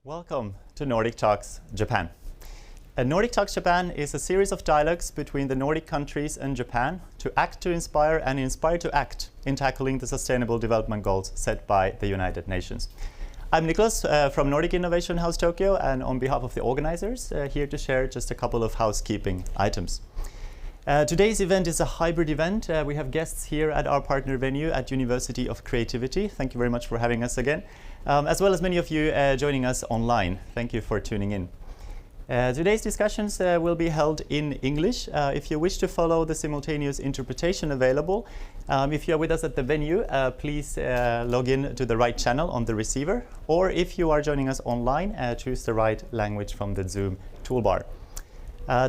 Welcome to Nordic Talks Japan. Nordic Talks Japan is a series of dialogues between the Nordic countries and Japan to act to inspire and inspire to act in tackling the Sustainable Development Goals set by the United Nations. I'm Niklas from Nordic Innovation House Tokyo, and on behalf of the organizers, here to share just a couple of housekeeping items. Today's event is a hybrid event. We have guests here at our partner venue at University of Creativity. Thank you very much for having us again, as well as many of you joining us online. Thank you for tuning in. Today's discussions will be held in English. If you wish to follow the simultaneous interpretation available, if you are with us at the venue, please log in to the right channel on the receiver, or if you are joining us online, choose the right language from the Zoom toolbar.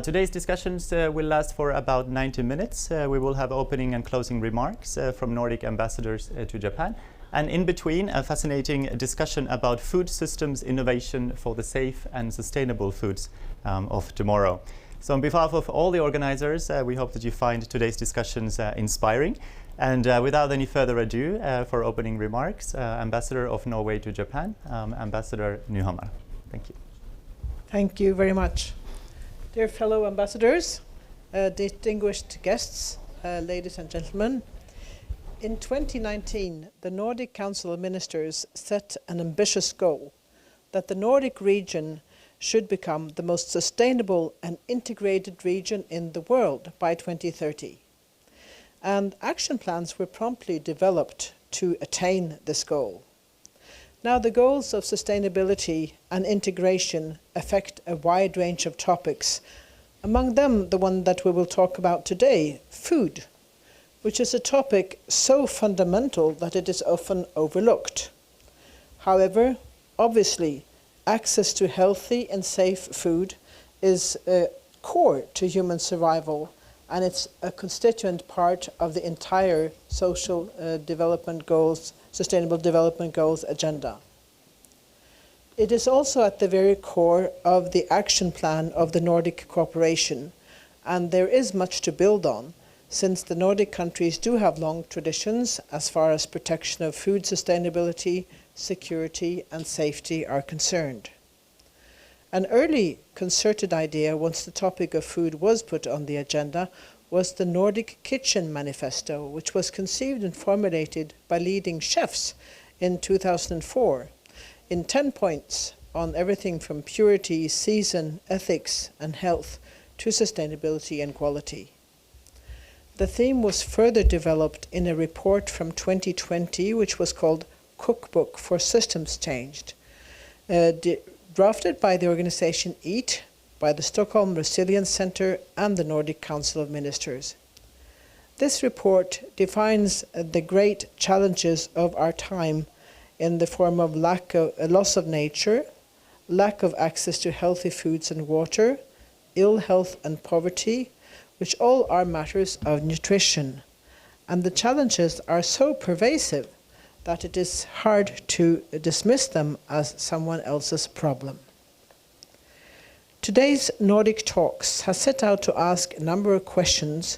Today's discussions will last for about 90 minutes. We will have opening and closing remarks from Nordic ambassadors to Japan, and in between a fascinating discussion about food systems innovation for the safe and sustainable foods of tomorrow. So on behalf of all the organizers, we hope that you find today's discussions inspiring. And without any further ado, for opening remarks, Ambassador of Norway to Japan, Ambassador Nyhamar. Thank you. Thank you very much. Dear fellow ambassadors, distinguished guests, ladies and gentlemen, in 2019, the Nordic Council of Ministers set an ambitious goal that the Nordic region should become the most sustainable and integrated region in the world by 2030. And action plans were promptly developed to attain this goal. Now, the goals of sustainability and integration affect a wide range of topics, among them the one that we will talk about today, food, which is a topic so fundamental that it is often overlooked. However, obviously, access to healthy and safe food is core to human survival, and it's a constituent part of the entire social development goals, Sustainable Development Goals agenda. It is also at the very core of the action plan of the Nordic cooperation, and there is much to build on, since the Nordic countries do have long traditions as far as protection of food sustainability, security, and safety are concerned. An early concerted idea, once the topic of food was put on the agenda, was the Nordic Kitchen Manifesto, which was conceived and formulated by leading chefs in 2004 in 10 points on everything from purity, season, ethics, and health to sustainability and quality. The theme was further developed in a report from 2020, which was called Cookbook for Systems Changed, drafted by the organization EAT, by the Stockholm Resilience Center and the Nordic Council of Ministers. This report defines the great challenges of our time in the form of loss of nature, lack of access to healthy foods and water, ill health and poverty, which all are matters of nutrition. And the challenges are so pervasive that it is hard to dismiss them as someone else's problem. Today's Nordic Talks has set out to ask a number of questions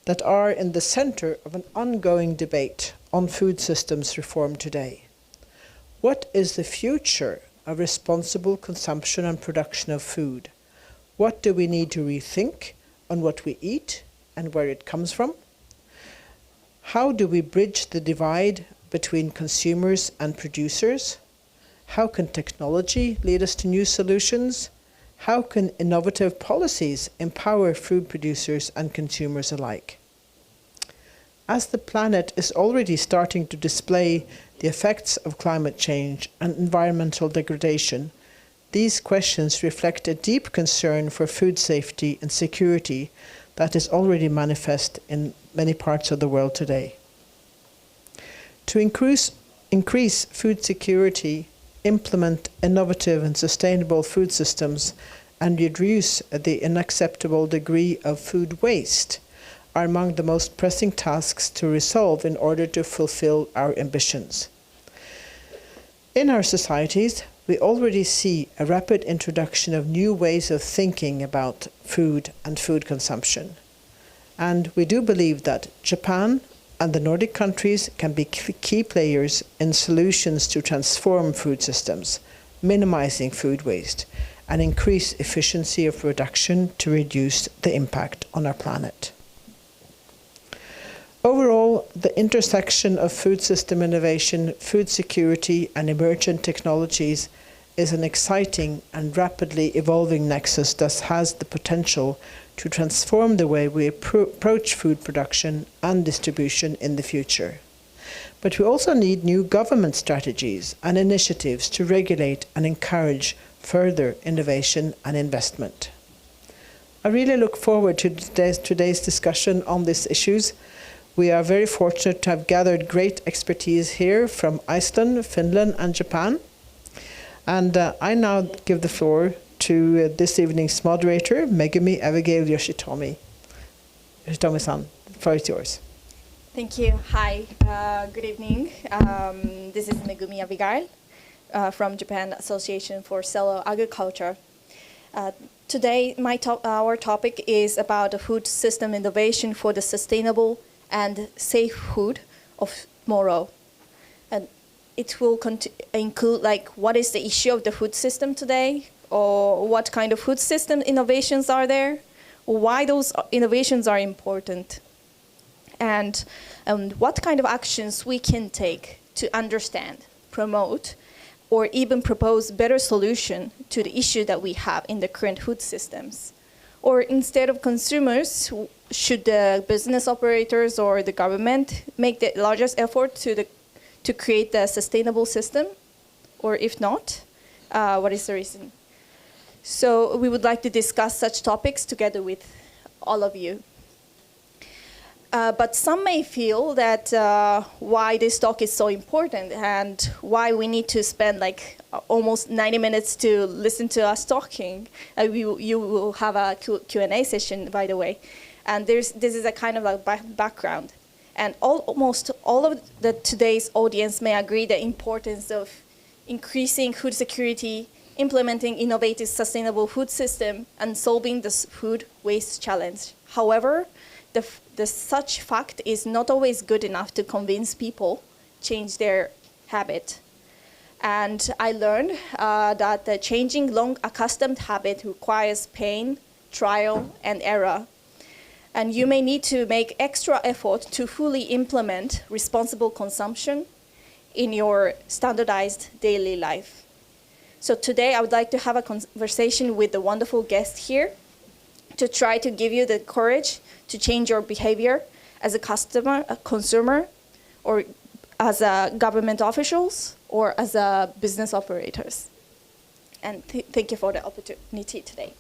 that are in the center of an ongoing debate on food systems reform today. What is the future of responsible consumption and production of food? What do we need to rethink on what we eat and where it comes from? How do we bridge the divide between consumers and producers? How can technology lead us to new solutions? How can innovative policies empower food producers and consumers alike? As the planet is already starting to display the effects of climate change and environmental degradation, these questions reflect a deep concern for food safety and security that is already manifest in many parts of the world today. To increase food security, implement innovative and sustainable food systems, and reduce the unacceptable degree of food waste are among the most pressing tasks to resolve in order to fulfill our ambitions. In our societies, we already see a rapid introduction of new ways of thinking about food and food consumption. And we do believe that Japan and the Nordic countries can be key players in solutions to transform food systems, minimizing food waste, and increase efficiency of production to reduce the impact on our planet. Overall, the intersection of food system innovation, food security, and emergent technologies is an exciting and rapidly evolving nexus that has the potential to transform the way we approach food production and distribution in the future. But we also need new government strategies and initiatives to regulate and encourage further innovation and investment. I really look forward to today's discussion on these issues. We are very fortunate to have gathered great expertise here from Iceland, Finland, and Japan. And I now give the floor to this evening's moderator, Megumi Abigail Yoshitomi. Yoshitomi-san, the floor is yours. Thank you. Hi, good evening. This is Megumi Abigail from Japan Association for Cellular Agriculture. Today, our topic is about the food system innovation for the sustainable and safe food of tomorrow. And it will include like what is the issue of the food system today, or what kind of food system innovations are there, or why those innovations are important, and what kind of actions we can take to understand, promote, or even propose better solution to the issue that we have in the current food systems. Or instead of consumers, should the business operators or the government make the largest effort to create the sustainable system? Or if not, what is the reason? So we would like to discuss such topics together with all of you. But some may feel that why this talk is so important and why we need to spend like almost 90 minutes to listen to us talking. You will have a Q&A session, by the way. And this is a kind of a background. And almost all of today's audience may agree the importance of increasing food security, implementing innovative sustainable food system, and solving the food waste challenge. However, the such fact is not always good enough to convince people change their habit. And I learned that the changing long accustomed habit requires pain, trial, and error. And you may need to make extra effort to fully implement responsible consumption in your standardized daily life. So today I would like to have a conversation with the wonderful guest here to try to give you the courage to change your behavior as a customer, a consumer, or as a government officials, or as a business operators. And thank you for the opportunity today.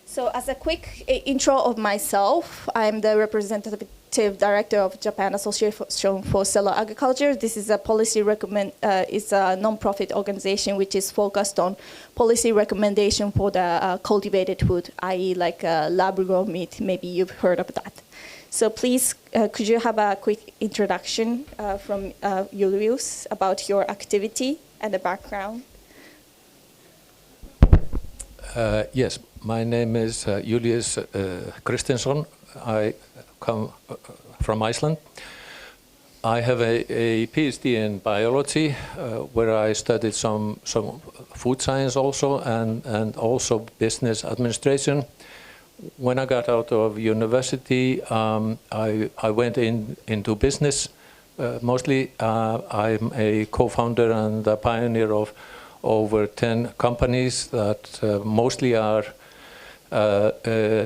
So as a quick intro of myself, I'm the representative director of Japan Association for Cellular Agriculture. This is a it's a non-profit organization which is focused on policy recommendation for the cultivated food, i.e. like lab-grown meat. Maybe you've heard of that. So please, could you have a quick introduction from Julius about your activity and the background? Yes, my name is Julius Kristinsson. I come from Iceland. I have a PhD in biology, where I studied some food science also, and also business administration. When I got out of university, I went into business. Mostly, I'm a co-founder and a pioneer of over 10 companies that mostly are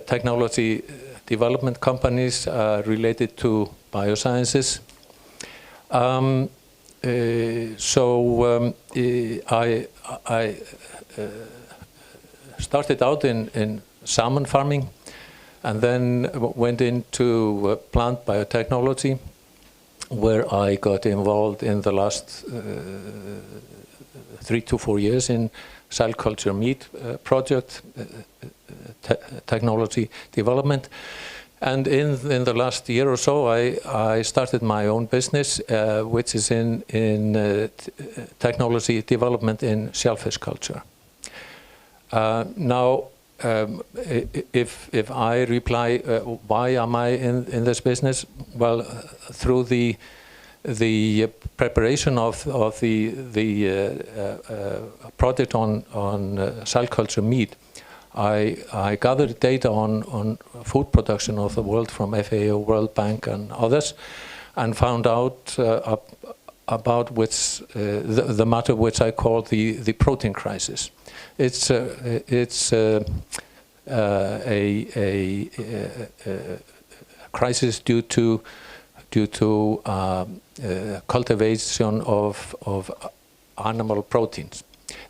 technology development companies related to biosciences. I started out in salmon farming, and then went into plant biotechnology, where I got involved in the last 3 to 4 years in cell culture meat project technology development. And in the last year or so, I started my own business, which is in technology development in shellfish culture. Now, if I reply, why am I in this business? Well, through the the preparation of the project on cell culture meat, I gathered data on food production of the world from FAO, World Bank, and others, and found out about which the matter which I call the protein crisis. It's a crisis due to cultivation of animal proteins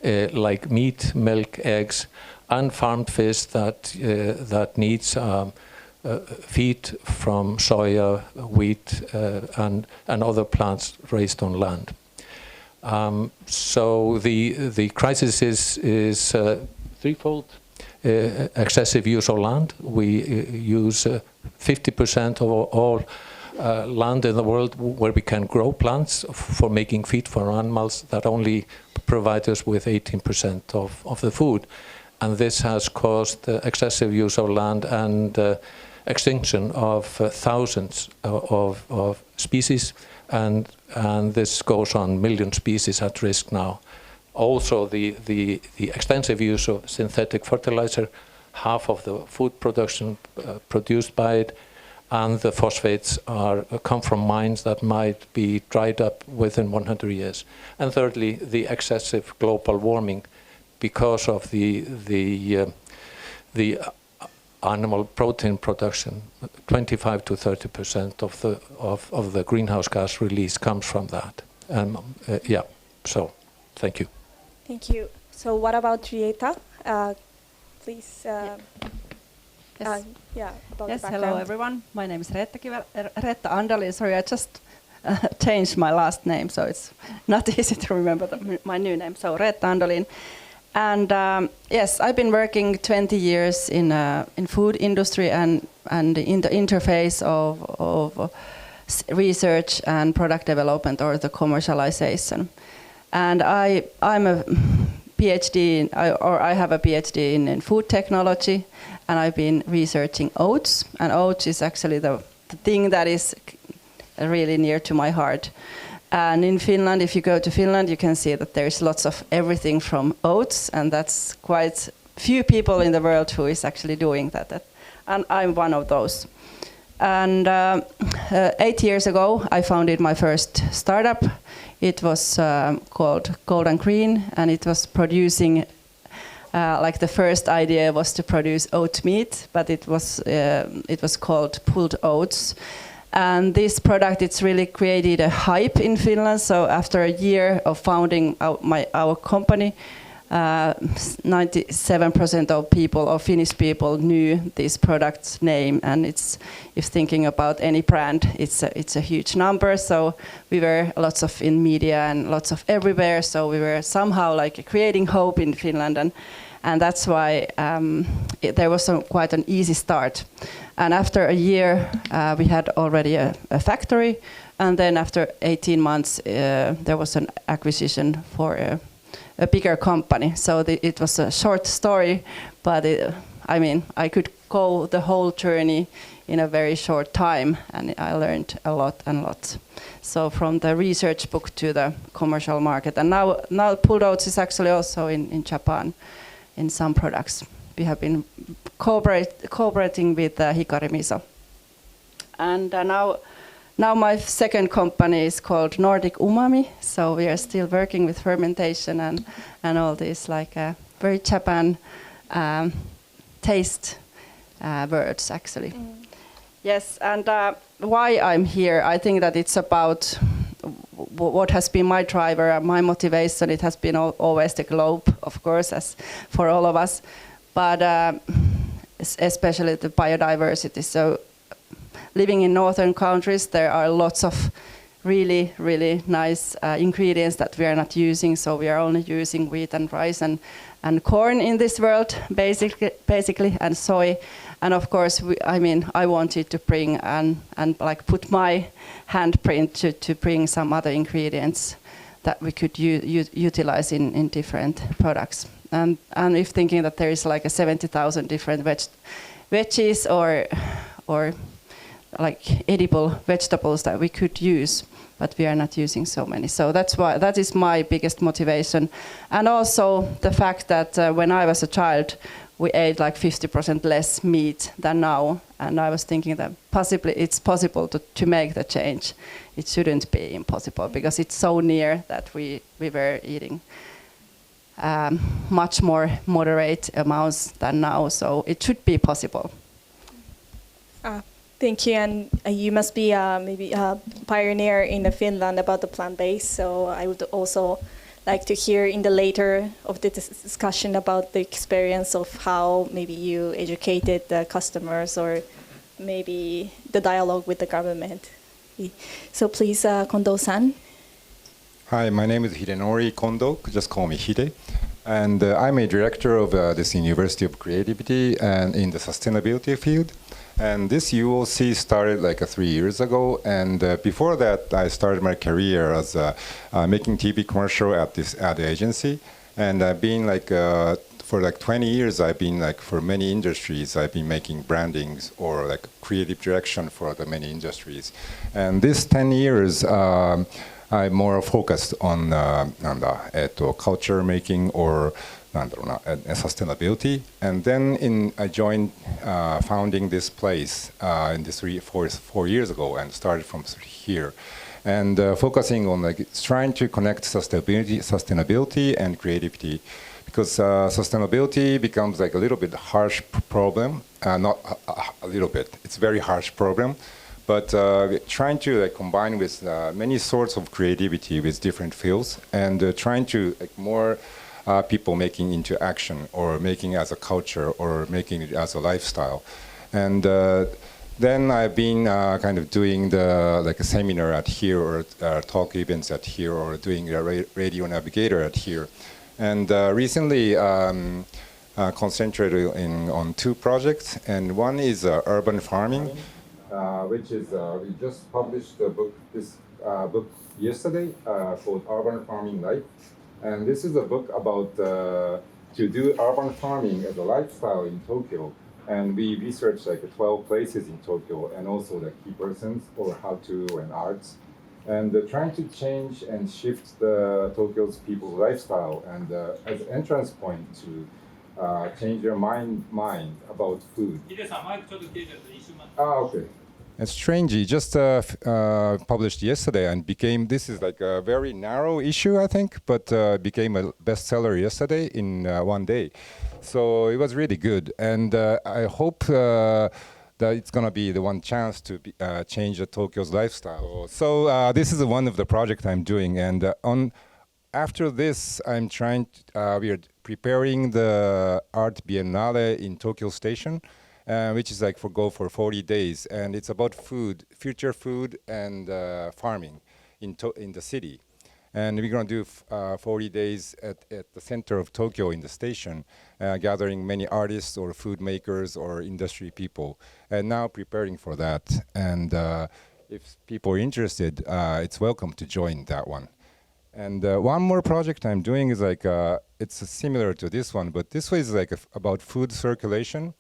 like meat, milk, eggs, and farmed fish that needs feed from soya, wheat, and other plants raised on land. So the crisis is threefold. Excessive use of land. We use 50% of all land in the world where we can grow plants for making feed for animals that only provide us with 18% of the food. And this has caused excessive use of land and extinction of thousands of species, and this goes on. Million species at risk now. Also, the extensive use of synthetic fertilizer, half of the food production produced by it, and the phosphates come from mines that might be dried up within 100 years. And thirdly, the excessive global warming because of the animal protein production. 25 to 30% of the greenhouse gas release comes from that. Yeah, so thank you. Thank you. So what about Rieta? Please. Yes. Yeah. About Yes. the Hello, background. everyone. My name is Reetta Andalin. Sorry, I just changed my last name, so it's not easy to remember my new name. So Reetta Andalin, and yes, I've been working 20 years in food industry and in the interface of research and product development or the commercialization. And I'm a PhD, I have a PhD in food technology, and I've been researching oats. And oats is actually the thing that is really near to my heart. And in Finland, if you go to Finland, you can see that there's lots of everything from oats, and that's quite few people in the world who is actually doing that. And I'm one of those. And 8 years ago, I founded my first startup. It was called Gold and Green, and it was producing, like the first idea was to produce oat meat, but it was called pulled oats. And this product, it's really created a hype in Finland. So after a year of founding our company, 97% of people, or Finnish people, knew this product's name. And if thinking about any brand, it's a huge number. So we were lots of in media and lots of everywhere. So we were somehow like creating hope in Finland, and that's why there was quite an easy start. And after a year, we had already a factory, and then after 18 months, there was an acquisition for a bigger company. So it was a short story, but I could go the whole journey in a very short time, and I learned a lot and lots. So from the research book to the commercial market, and now pulled oats is actually also in Japan in some products. We have been cooperating with Hikari Miso. And now my second company is called Nordic Umami. So we are still working with fermentation and all these like very Japan taste words actually. Mm. Yes, and why I'm here, I think that it's about what has been my driver, my motivation. It has been always the globe, of course, as for all of us, but especially the biodiversity. So living in northern countries, there are lots of really, really nice ingredients that we are not using. So we are only using wheat and rice and corn in this world, basically, and soy. And of course, I wanted to bring and like put my handprint to bring some other ingredients that we could utilize in different products. And if thinking that there is like 70,000 different veggies or like edible vegetables that we could use, but we are not using so many. So that is my biggest motivation. And also the fact that when I was a child, we ate like 50% less meat than now. And I was thinking that possibly it's possible to make the change. It shouldn't be impossible because it's so near that we were eating much more moderate amounts than now. So it should be possible. Thank you, and you must be maybe a pioneer in Finland about the plant-based. So I would also like to hear in the later of the discussion about the experience of how maybe you educated the customers or maybe the dialogue with the government. So please, Kondo-san. Hi, my name is Hidenori Kondo. Just call me Hide. And I'm a director of this University of Creativity and in the sustainability field. And this UOC started like 3 years ago. And before that, I started my career as making TV commercial at this ad agency. And I've been like, for like 20 years, I've been like for many industries, I've been making brandings or like creative direction for the many industries. And this 10 years, I'm more focused on culture making or sustainability. And then I joined founding this place in this 4 years ago and started from here. And focusing on like trying to connect sustainability and creativity, because sustainability becomes like a little bit harsh problem. Not a little bit; it's a very harsh problem. But trying to like combine with many sorts of creativity with different fields, and trying to like more people making into action or making as a culture or making it as a lifestyle. And then I've been kind of doing like a seminar at here or talk events at here or doing a radio navigator at here. And recently concentrated on 2 projects, and one is urban farming, which is we just published this book yesterday called Urban Farming Life. And this is a book about to do urban farming as a lifestyle in Tokyo. And we researched like 12 places in Tokyo and also the key persons or how-to and arts. And trying to change and shift the Tokyo's people's lifestyle and as an entrance point to change their mind about food. Okay. And strangely, just published yesterday and this is like a very narrow issue, I think, but became a bestseller yesterday in 1 day. So it was really good. And I hope that it's going to be the one chance to change Tokyo's lifestyle. So this is one of the projects I'm doing. And after this, I'm we are preparing the Art Biennale in Tokyo Station. Which is like for 40 days, and it's about food, future food and farming in the city. And we're going to do 40 days at the center of Tokyo in the station, gathering many artists or food makers or industry people, and now preparing for that. And if people are interested, it's welcome to join that one. And one more project I'm doing is like, it's similar to this one, but this one is like about food circulation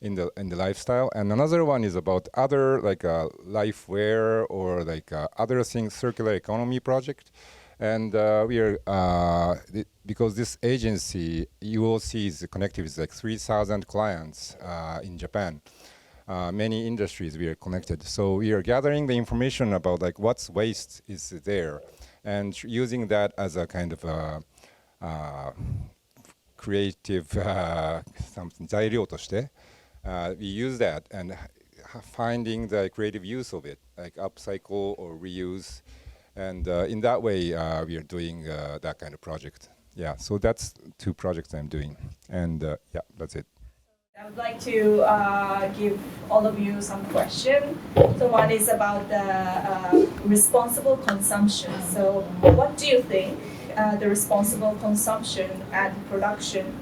in the lifestyle, and another one is about other like lifeware or like other things, circular economy project. And we are because this agency UOC is connected with like 3,000 clients in Japan. Many industries we are connected, so we are gathering the information about like what's waste is there, and using that as a kind of creative something 材料として。We use that and finding the creative use of it, like upcycle or reuse. And in that way, we are doing that kind of project. Yeah, so that's 2 projects I'm doing. And yeah, that's it. I would like to give all of you some questions. So one is about the responsible consumption. So what do you think the responsible consumption and production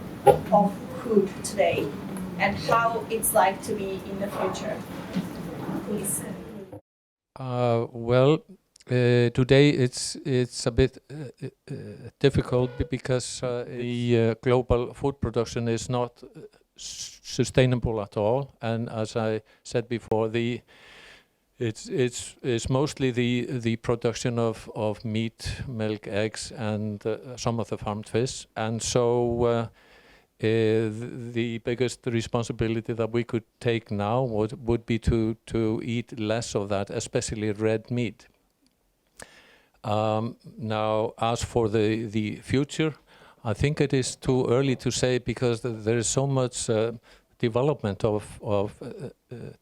of food today, and how it's like to be in the future? Please. Well, today it's a bit difficult because the global food production is not sustainable at all, and as I said before, the It's mostly the production of meat, milk, eggs, and some of the farmed fish. And so the biggest responsibility that we could take now would be to eat less of that, especially red meat. Now, as for the future, I think it is too early to say, because there is so much development of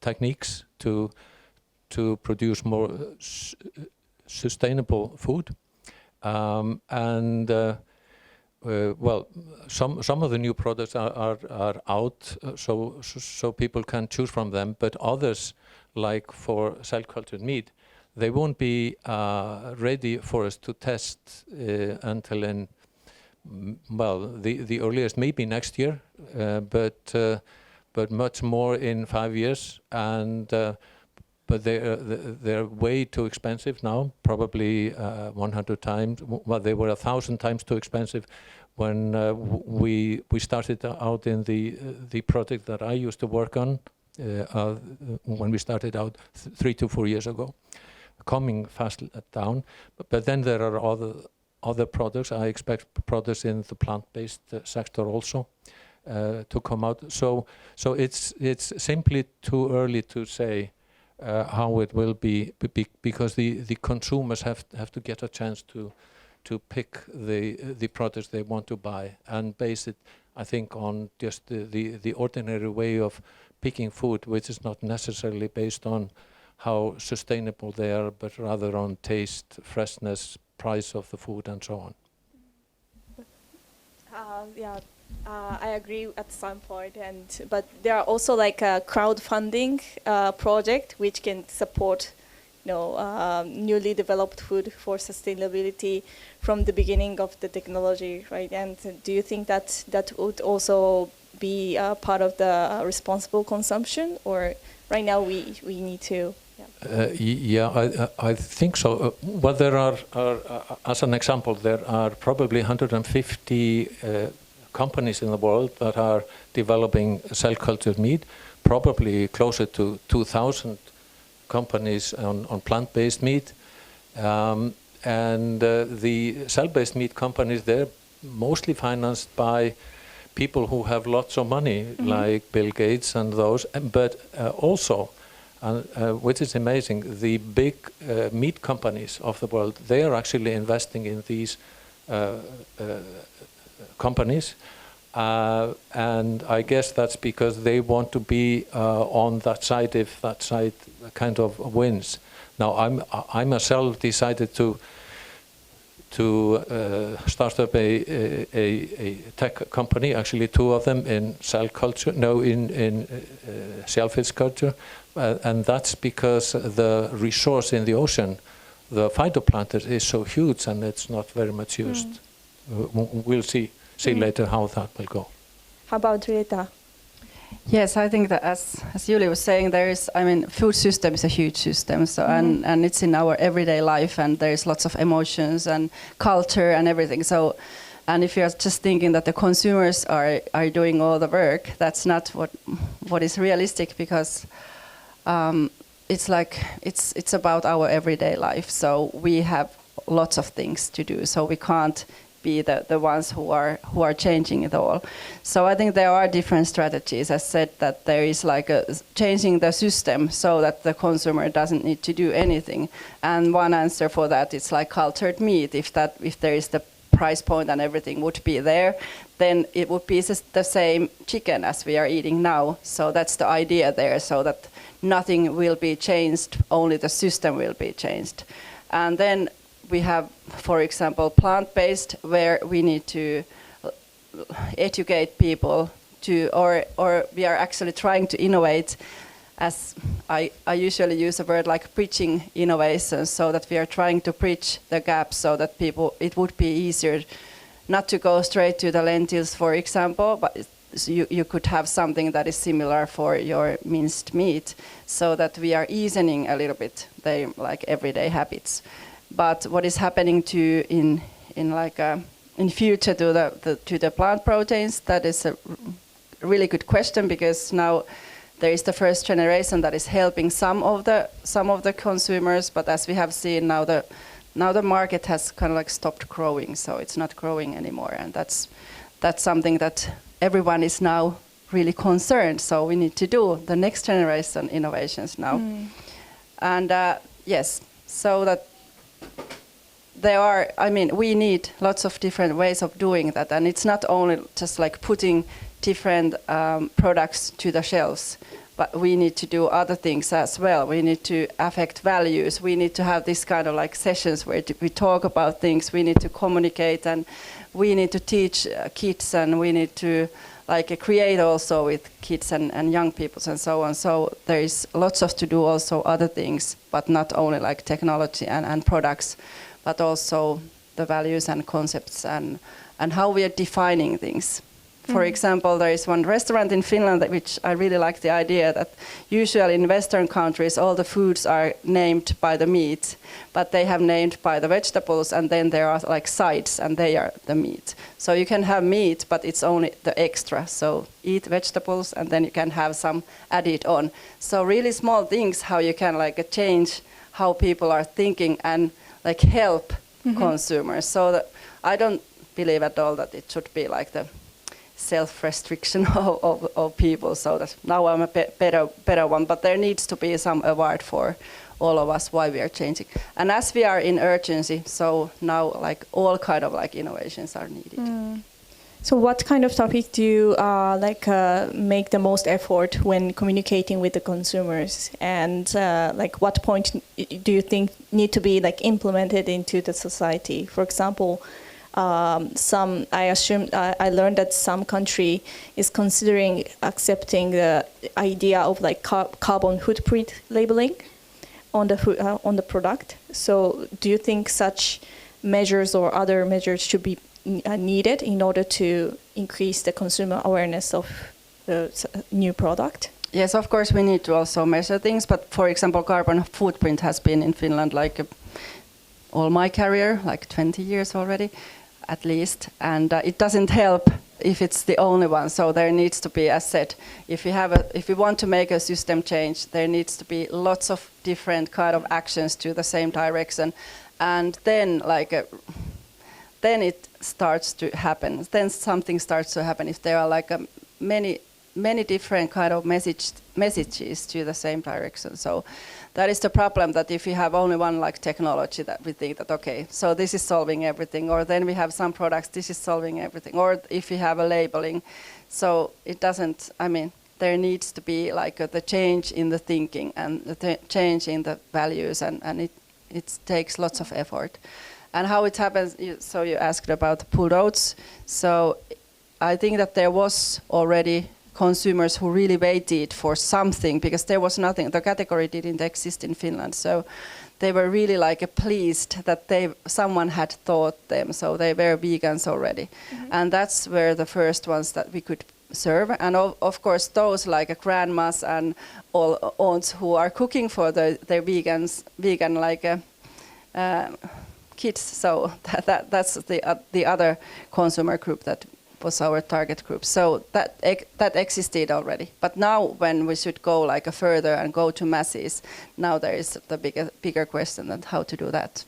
techniques to produce more sustainable food, and well, some of the new products are out, so people can choose from them. But others, like for cell-cultured meat, they won't be ready for us to test until in, well, the earliest maybe next year, but much more in 5 years. And but they're way too expensive now, probably 100 times. Well, they were 1,000 times too expensive when we started out in the project that I used to work on when we started out 3 to 4 years ago, coming fast down. But then there are other products. I expect products in the plant-based sector also to come out. So it's simply too early to say how it will be, because the consumers have to get a chance to pick the products they want to buy, and base it, I think, on just the ordinary way of picking food, which is not necessarily based on how sustainable they are, but rather on taste, freshness, price of the food, and so on. I agree at some point, but there are also like a crowdfunding project which can support, newly developed food for sustainability from the beginning of the technology, right? And do you think that would also be part of the responsible consumption, or right now we need to? I think so. Well, there are, as an example, there are probably 150 companies in the world that are developing cell-cultured meat, probably closer to 2,000 companies on plant-based meat. And the cell-based meat companies, they're mostly financed by people who have lots of money, like Bill Gates and those, but also, which is amazing, the big meat companies of the world, they are actually investing in these companies, and I guess that's because they want to be on that side if that side kind of wins. Now, I myself decided to start up a tech company, actually 2 of them, in cell culture, in shellfish culture, and that's because the resource in the ocean, the phytoplankton, is so huge and it's not very much used. We'll see later how that will go. How about Rita? Yes, I think that as Julius was saying, food system is a huge system, so and it's in our everyday life, and there's lots of emotions and culture and everything. So, and if you're just thinking that the consumers are doing all the work, that's not what is realistic, because it's about our everyday life. So we have lots of things to do. So we can't be the ones who are changing it all. So I think there are different strategies. As said, that there is like changing the system so that the consumer doesn't need to do anything. And one answer for that is like cultured meat. If there is the price point and everything would be there, then it would be the same chicken as we are eating now. So that's the idea there, so that nothing will be changed, only the system will be changed. And then we have, for example, plant-based, where we need to educate people to, or we are actually trying to innovate, as I usually use a word like bridging innovations, so that we are trying to bridge the gap so that it would be easier not to go straight to the lentils, for example, but you could have something that is similar for your minced meat, so that we are easing a little bit their like everyday habits. But what is happening in future to the plant proteins? That is a really good question, because now there is the first generation that is helping some of the consumers, but as we have seen now the market has kind of like stopped growing, so it's not growing anymore, and that's something that everyone is now really concerned. So we need to do the next generation innovations now, and yes, so that there are. I mean, we need lots of different ways of doing that, and it's not only just like putting different products to the shelves, but we need to do other things as well. We need to affect values. We need to have this kind of like sessions where we talk about things. We need to communicate, and we need to teach kids, and we need to like create also with kids and young people and so on. So there is lots of to do also other things, but not only like technology and products, but also the values and concepts and how we are defining things. For example, there is one restaurant in Finland which I really like the idea that usually in Western countries all the foods are named by the meat, but they have named by the vegetables, and then there are like sides and they are the meat. So you can have meat, but it's only the extra. So eat vegetables and then you can have some added on. So really small things how you can like change how people are thinking and like help consumers. So that I don't believe at all that it should be like the self-restriction of people, so that now I'm a better one, but there needs to be some award for all of us why we are changing. And as we are in urgency, so now like all kind of like innovations are needed. So what kind of topic do you make the most effort when communicating with the consumers, and like what point do you think need to be like implemented into the society? For example, I learned that some country is considering accepting the idea of like carbon footprint labeling on the product. So do you think such measures or other measures should be needed in order to increase the consumer awareness of the new product? Yes, of course we need to also measure things, but for example, carbon footprint has been in Finland like all my career, like 20 years already, at least, and it doesn't help if it's the only one. So there needs to be, as said, if we want to make a system change, there needs to be lots of different kind of actions to the same direction, and then then it starts to happen. Then something starts to happen if there are like many different kind of messages to the same direction. So that is the problem, that if you have only one like technology that we think that okay, so this is solving everything, or then we have some products, this is solving everything, or if you have a labeling, so it doesn't. I mean, there needs to be like the change in the thinking and the change in the values, and it takes lots of effort. And how it happens? So you asked about the pulled oats. So I think that there was already consumers who really waited for something, because there was nothing. The category didn't exist in Finland, so they were really like pleased that someone had thought them. So they were vegans already, and that's where the first ones that we could serve. And of course, those like grandmas and all aunts who are cooking for their vegan like kids. So that's the other consumer group that was our target group. So that existed already. But now when we should go like further and go to masses, now there is the bigger question on how to do that.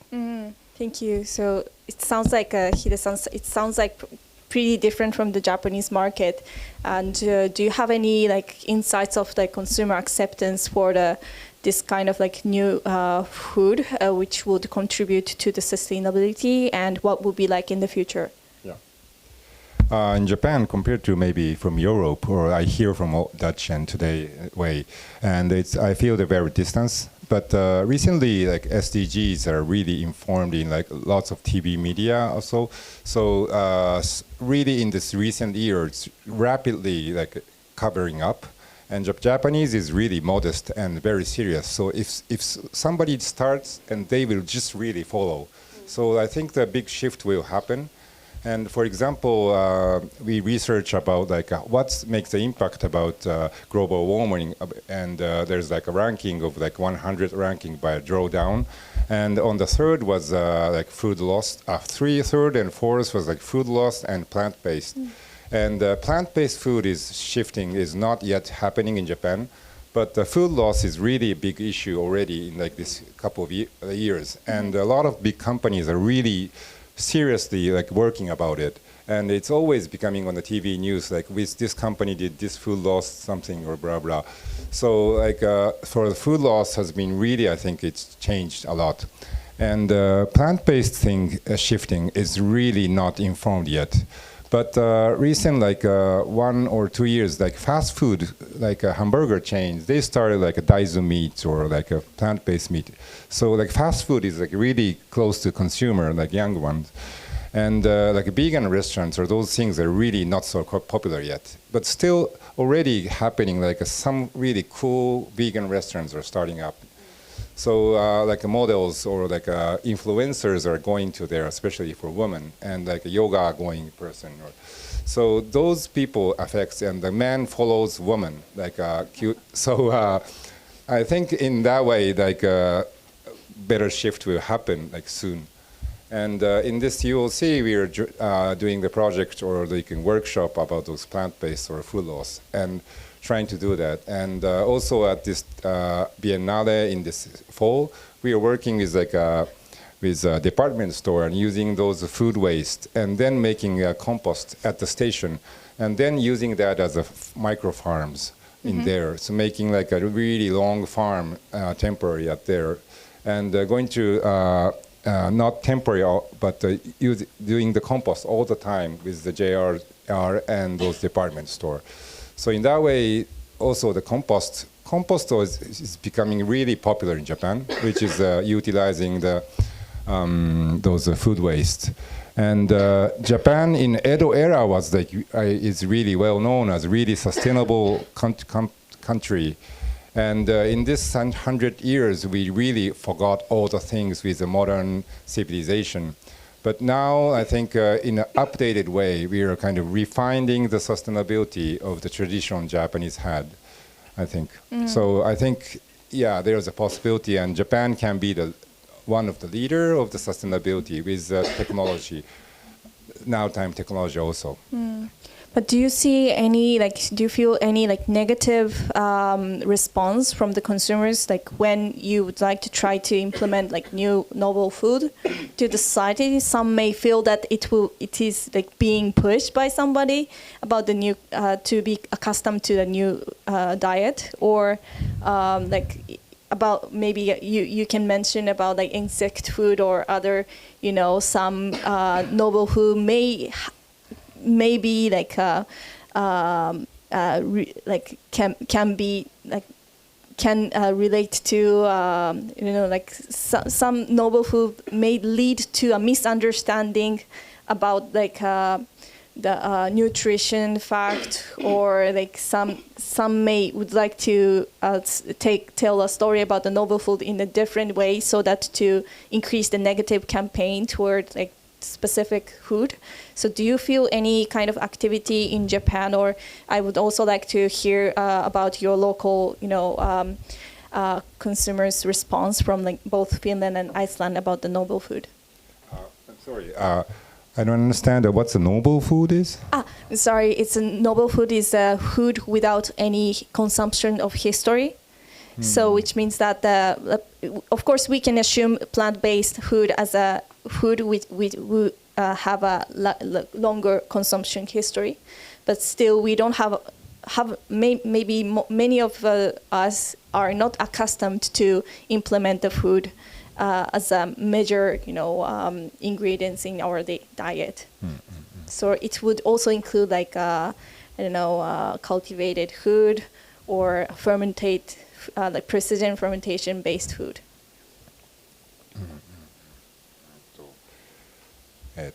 Thank you. So it sounds like it sounds like pretty different from the Japanese market. And do you have any like insights of the consumer acceptance for this kind of like new food, which would contribute to the sustainability, and what will be like in the future? In Japan, compared to maybe from Europe, or I hear from Dutch and today way, and I feel they're very distant. But recently, like SDGs are really informed in like lots of TV media also. So really in this recent year, it's rapidly like covering up. And Japanese is really modest and very serious. So if somebody starts, and they will just really follow. So I think the big shift will happen. And for example, we research about like what makes the impact about global warming, and there's like a ranking of like 100 ranking by drawdown, and on the third was like food loss. Third and fourth was like food loss and plant-based. And plant-based food is shifting, is not yet happening in Japan, but the food loss is really a big issue already in like this couple of years. And a lot of big companies are really seriously like working about it. And it's always becoming on the TV news, like this company did this food loss something or blah, blah. So like for the food loss has been really, I think it's changed a lot. And plant-based thing shifting is really not informed yet. But recent, like 1 or 2 years, like fast food, like hamburger chains, they started like a daizu meat or like a plant-based meat. So like fast food is like really close to consumer, like young ones. And like vegan restaurants or those things are really not so popular yet. But still already happening, like some really cool vegan restaurants are starting up. So like models or like influencers are going to there, especially for women, and like a yoga going person. So those people affects, and the man follows woman, like cute. So I think in that way, like better shift will happen like soon. And in this you will see we are doing the project or like a workshop about those plant-based or food loss and trying to do that. And also at this Biennale in this fall, we are working with like with a department store and using those food waste and then making a compost at the station and then using that as a micro farms in there. So making like a really long farm temporary at there and going to not temporary, but doing the compost all the time with the JR and those department store. So in that way, also the compost is becoming really popular in Japan, which is utilizing the those food waste. And Japan in Edo era was like is really well known as really sustainable country. And in this 100 years, we really forgot all the things with the modern civilization. But now, I think in an updated way, we are kind of refining the sustainability of the tradition Japanese had, I think. So I think, yeah, there's a possibility, and Japan can be one of the leader of the sustainability with technology, now-time technology also. But do you see any, do you feel any negative response from the consumers, when you would like to try to implement new novel food to the society? Some may feel that it is being pushed by somebody about the new to be accustomed to the new diet, or about maybe you can mention about insect food or other some novel food may be can relate to some novel food may lead to a misunderstanding about the nutrition fact, or some may would like to tell a story about the novel food in a different way, so that to increase the negative campaign toward specific food. So do you feel any kind of activity in Japan, or I would also like to hear about your local consumers' response from both Finland and Iceland about the noble food? I'm sorry, I don't understand what's a noble food is? Sorry, it's a noble food is a food without any consumption of history. So which means that, of course, we can assume plant-based food as a food we have a longer consumption history, but still we don't have maybe many of us are not accustomed to implement the food as a major ingredients in our diet. So it would also include cultivated food or fermented. Precision fermentation based food.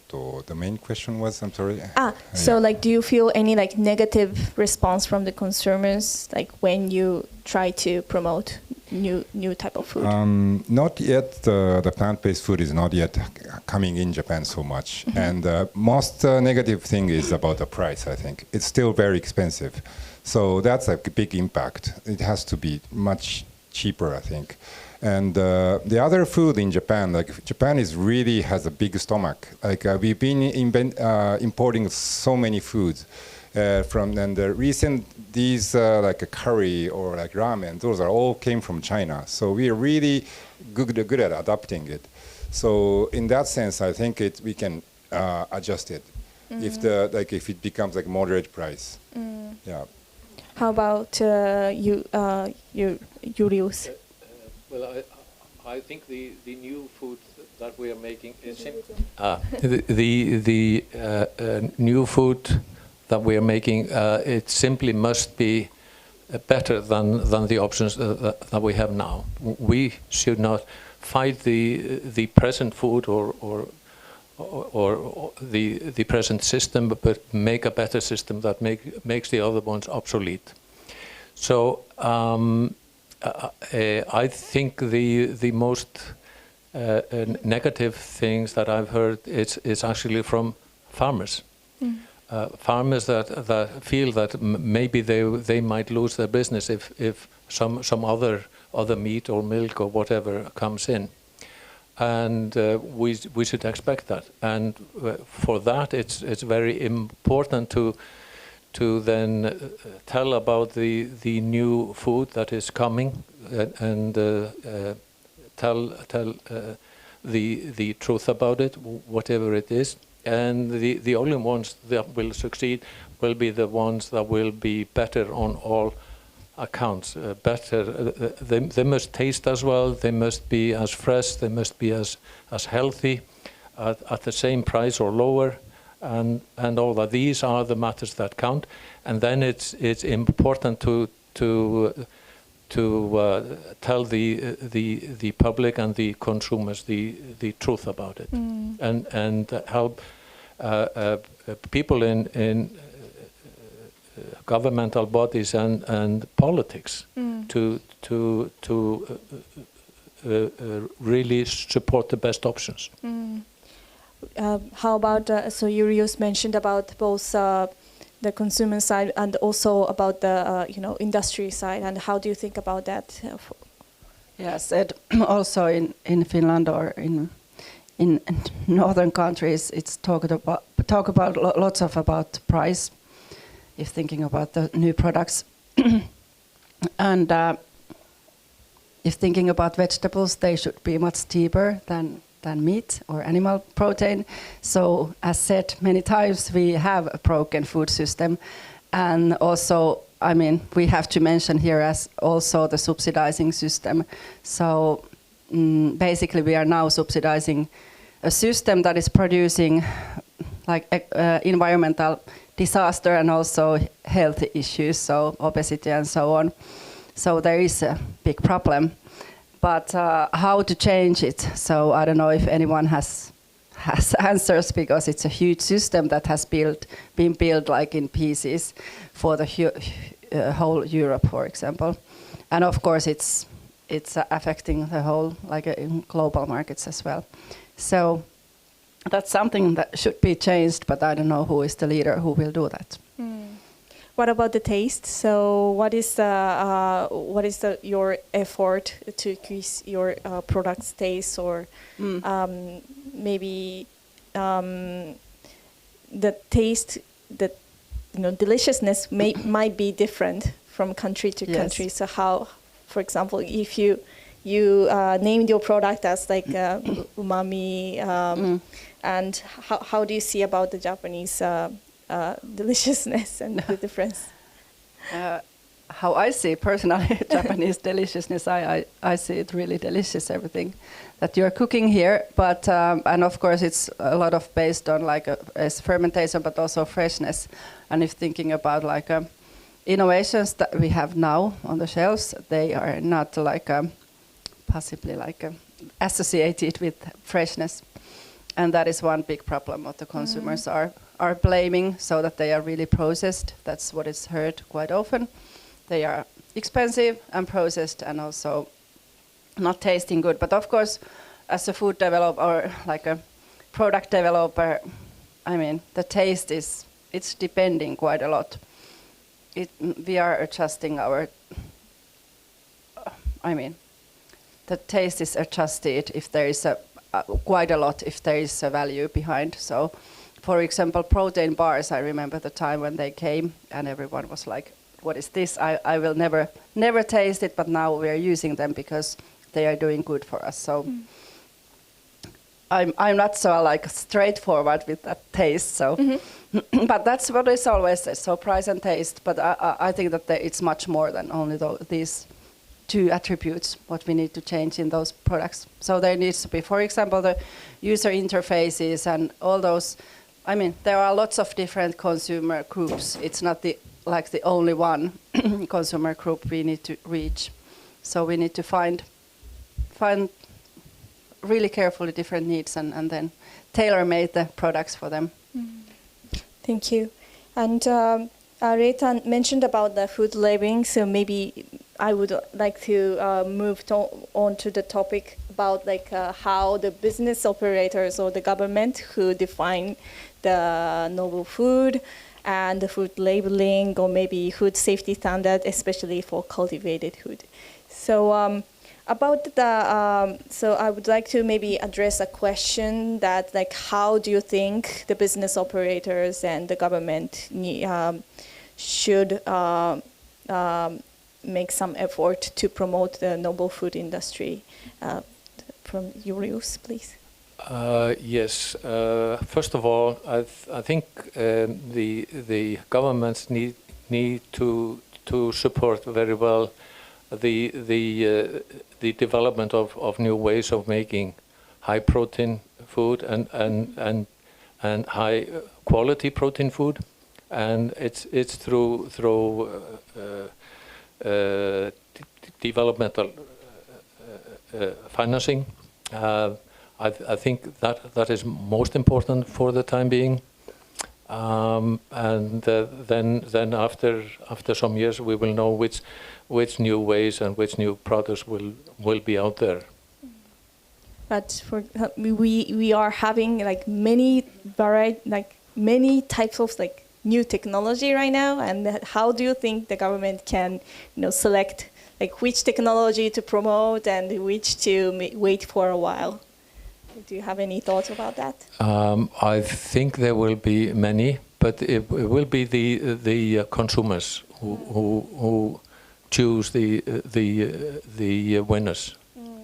The main question was, I'm sorry. So do you feel any negative response from the consumers when you try to promote new type of food? Not yet. The plant-based food is not yet coming in Japan so much, and most negative thing is about the price. I think it's still very expensive. So that's a big impact. It has to be much cheaper, I think. And the other food in Japan, like Japan has a big stomach. Like we've been importing so many foods from, and the recent, these like a curry or like ramen, those are all came from China. So we are really good at adapting it. So in that sense, I think we can adjust it if it becomes like moderate price. Yeah. How about you, Julius? Well, I think the new food that we are making is the new food that we are making. It simply must be better than the options that we have now. We should not fight the present food or the present system, but make a better system that makes the other ones obsolete. So I think the most negative things that I've heard is actually from farmers. Farmers that feel that maybe they might lose their business if some other meat or milk or whatever comes in. And we should expect that. And for that, it's very important to then tell about the new food that is coming and tell the truth about it, whatever it is. And the only ones that will succeed will be the ones that will be better on all accounts. Better. They must taste as well. They must be as fresh. They must be as healthy, at the same price or lower. And all that. These are the matters that count, and then it's important to tell the public and the consumers the truth about it, and help people in governmental bodies and politics to really support the best options. How about, so Julius mentioned about both the consumer side and also about the industry side, and how do you think about that? Yes, and also in Finland or in northern countries, it's talk about lots about price, if thinking about the new products, and if thinking about vegetables, they should be much cheaper than meat or animal protein. So as said many times, we have a broken food system. And also, I mean, we have to mention here as also the subsidizing system. So basically we are now subsidizing a system that is producing like environmental disaster and also health issues, so obesity and so on. So there is a big problem. But how to change it? So I don't know if anyone has answers, because it's a huge system that has been built like in pieces for the whole Europe, for example, and of course it's affecting the whole in global markets as well. So that's something that should be changed, but I don't know who is the leader who will do that. What about the taste? So what is your effort to increase your product's taste, or maybe the taste, that deliciousness might be different from country to country. So how, for example, if you named your product as like umami, and how do you see about the Japanese deliciousness and the difference? How I see personally Japanese deliciousness, I see it really delicious, everything that you're cooking here. But and of course it's a lot of based on as fermentation, but also freshness. And if thinking about innovations that we have now on the shelves, they are not possibly associated with freshness. And that is one big problem what the consumers are blaming, so that they are really processed. That's what is heard quite often. They are expensive and processed and also not tasting good. But of course, as a food developer or a product developer, I mean, the taste it's depending quite a lot. We are adjusting I mean, the taste is adjusted if there is quite a lot, if there is a value behind. So, for example, protein bars, I remember the time when they came and everyone was like, what is this? I will never taste it, but now we are using them because they are doing good for us. So I'm not so like straightforward with that taste. So, but that's what is always said. So price and taste. But I think that it's much more than only these two attributes what we need to change in those products. So there needs to be, for example, the user interfaces and all those. I mean, there are lots of different consumer groups. It's not the only one consumer group we need to reach. So we need to find really carefully different needs and then tailor-made the products for them. Thank you. And Reetta mentioned about the food labeling, so maybe I would like to move on to the topic about how the business operators or the government who define the novel food and the food labeling or maybe food safety standard, especially for cultivated food. So about so I would like to maybe address a question that how do you think the business operators and the government should make some effort to promote the novel food industry? From Julius, please. Yes. First of all, I think the governments need to support very well the development of new ways of making high protein food and high quality protein food, and it's through developmental financing. I think that is most important for the time being, and then after some years we will know which new ways and which new products will be out there. But we are having many many types of new technology right now, and how do you think the government can select which technology to promote and which to wait for a while? Do you have any thoughts about that? I think there will be many, but it will be the consumers who choose the winners,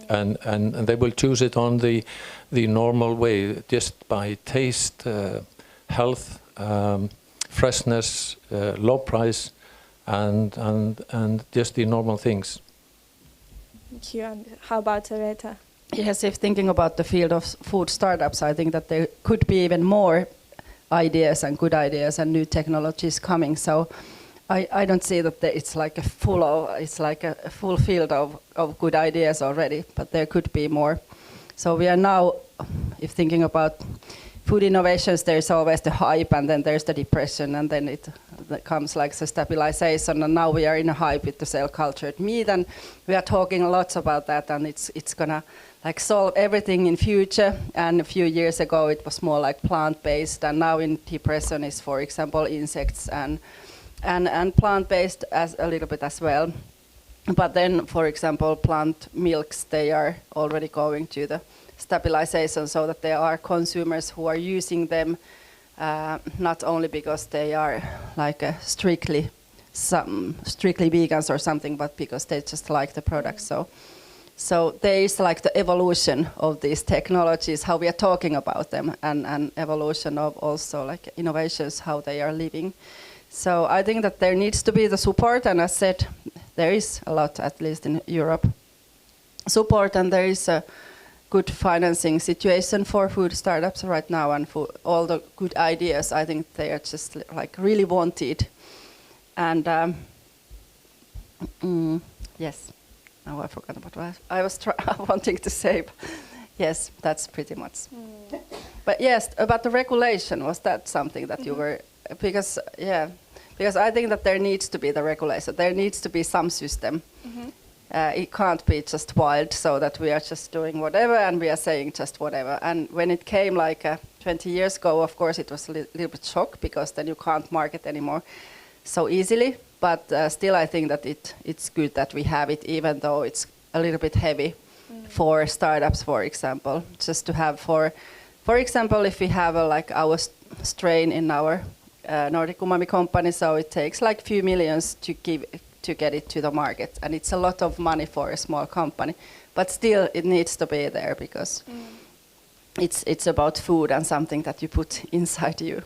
and they will choose it on the normal way, just by taste, health, freshness, low price, and just the normal things. Thank you. And how about Reetta? Yes, if thinking about the field of food startups, I think that there could be even more ideas and good ideas and new technologies coming. So I don't see that it's like a full field of good ideas already, but there could be more. So we are now, if thinking about food innovations, there's always the hype, and then there's the depression, and then it comes like the stabilization, and now we are in a hype with the cell-cultured meat, and we are talking lots about that, and it's gonna solve everything in future. And a few years ago it was more like plant-based, and now in depression is, for example, insects and plant-based as a little bit as well. But then, for example, plant milks, they are already going to the stabilization, so that there are consumers who are using them not only because they are strictly vegans or something, but because they just like the product. So there is the evolution of these technologies, how we are talking about them, and evolution of also innovations, how they are living. So I think that there needs to be the support, and as said, there is a lot, at least in Europe, support, and there is a good financing situation for food startups right now, and for all the good ideas. I think they are just really wanted. And yes, now I forgot about what I was wanting to say. Yes, that's pretty much. But yes, about the regulation, was that something that you were, because I think that there needs to be the regulation. There needs to be some system. It can't be just wild, so that we are just doing whatever and we are saying just whatever. And when it came 20 years ago, of course, it was a little bit shock, because then you can't market anymore so easily. But still, I think that it's good that we have it, even though it's a little bit heavy for startups, for example. Just to have for example, if we have like our strain in our Nordic umami company, so it takes like few millions to get it to the market, and it's a lot of money for a small company. But still, it needs to be there because it's about food and something that you put inside you.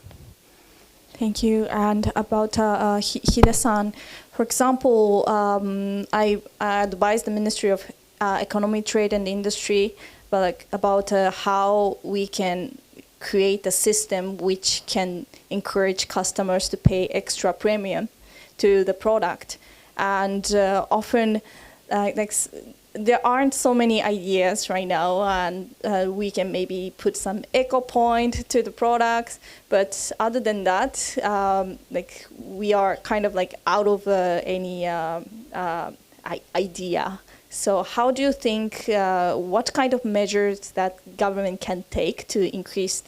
Thank you. And about Hide-san, for example, I advise the Ministry of Economy, Trade and Industry about how we can create a system which can encourage customers to pay extra premium to the product. And often, there aren't so many ideas right now, and we can maybe put some eco point to the products. But other than that, we are kind of like out of any idea. So how do you think, what kind of measures that government can take to increase,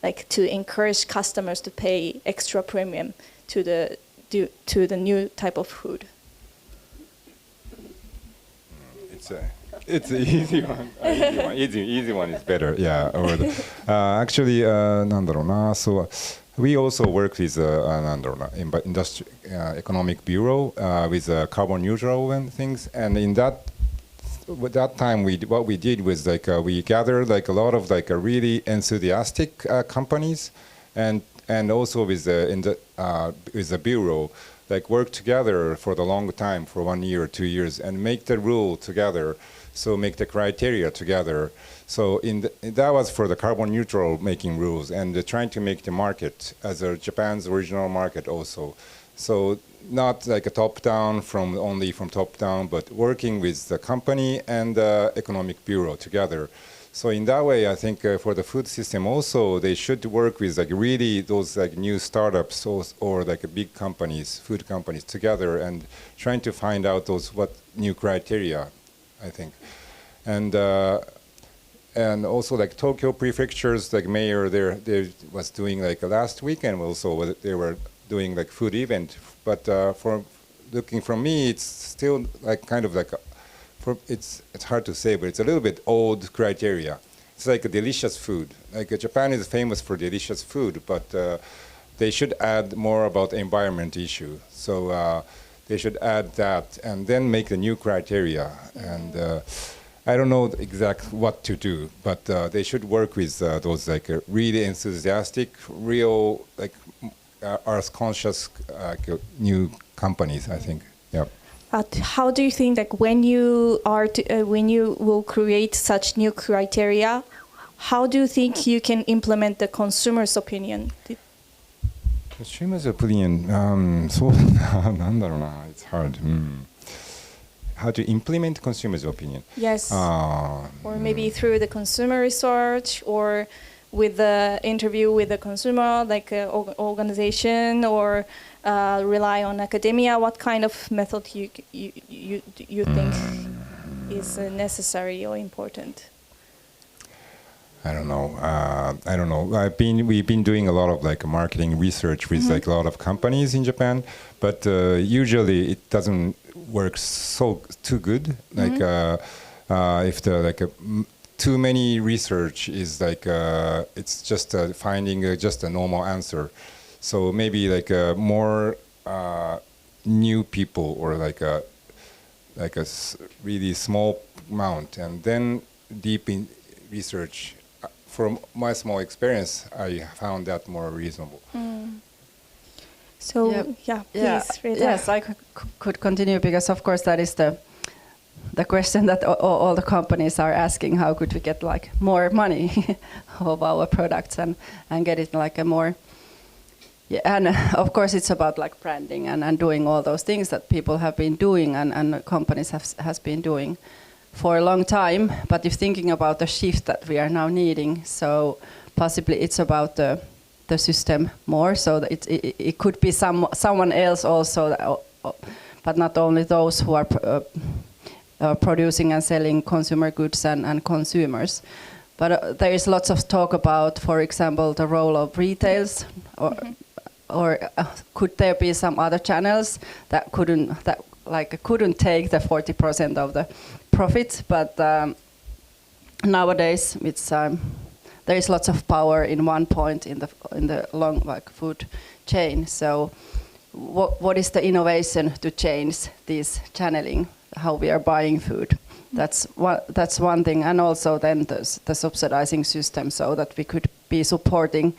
to encourage customers to pay extra premium to the new type of food? It's an easy one. Easy one is better. Yeah. Actually, なんだろうな. So we also work with industry economic bureau with carbon neutral and things. And in that time, what we did was we gathered a lot of really enthusiastic companies, and also with the bureau. Work together for the long time, for 1 year, 2 years, and make the rule together. So make the criteria together. So that was for the carbon neutral making rules and trying to make the market as Japan's original market also. So not like a top down only from top down, but working with the company and the economic bureau together. So in that way, I think for the food system also, they should work with really those new startups or big companies, food companies together, and trying to find out what new criteria, I think. And also Tokyo prefectures, mayor there was doing last weekend also, they were doing food event. But for looking from me, it's still it's hard to say, but it's a little bit old criteria. It's a delicious food. Japan is famous for delicious food, but they should add more about the environment issue. So they should add that and then make the new criteria. And I don't know exactly what to do, but they should work with those really enthusiastic, real earth conscious new companies, I think. Yeah. But how do you think when you will create such new criteria, how do you think you can implement the consumer's opinion? Consumer's opinion, it's hard. How to implement consumer's opinion? Yes. Or maybe through the consumer research, or with the interview with the consumer, organization, or rely on academia. What kind of method you think is necessary or important? I don't know. We've been doing a lot of marketing research with a lot of companies in Japan, but usually it doesn't work too good. If the too many research is it's just finding just a normal answer. So maybe more new people, or a really small amount, and then deep in research. From my small experience, I found that more reasonable. So please. Rita. Yes, I could continue, because of course that is the question that all the companies are asking: how could we get more money of our products and get it a more. Yeah, and of course it's about branding and doing all those things that people have been doing and companies has been doing for a long time. But if thinking about the shift that we are now needing, so possibly it's about the system more, so that it could be someone else also, but not only those who are producing and selling consumer goods and consumers. But there is lots of talk about, for example, the role of retails, or could there be some other channels that like couldn't take the 40% of the profit, but nowadays it's there is lots of power in one point in the long like food chain. So what is the innovation to change this channeling, how we are buying food? That's one thing, and also then the subsidizing system, so that we could be supporting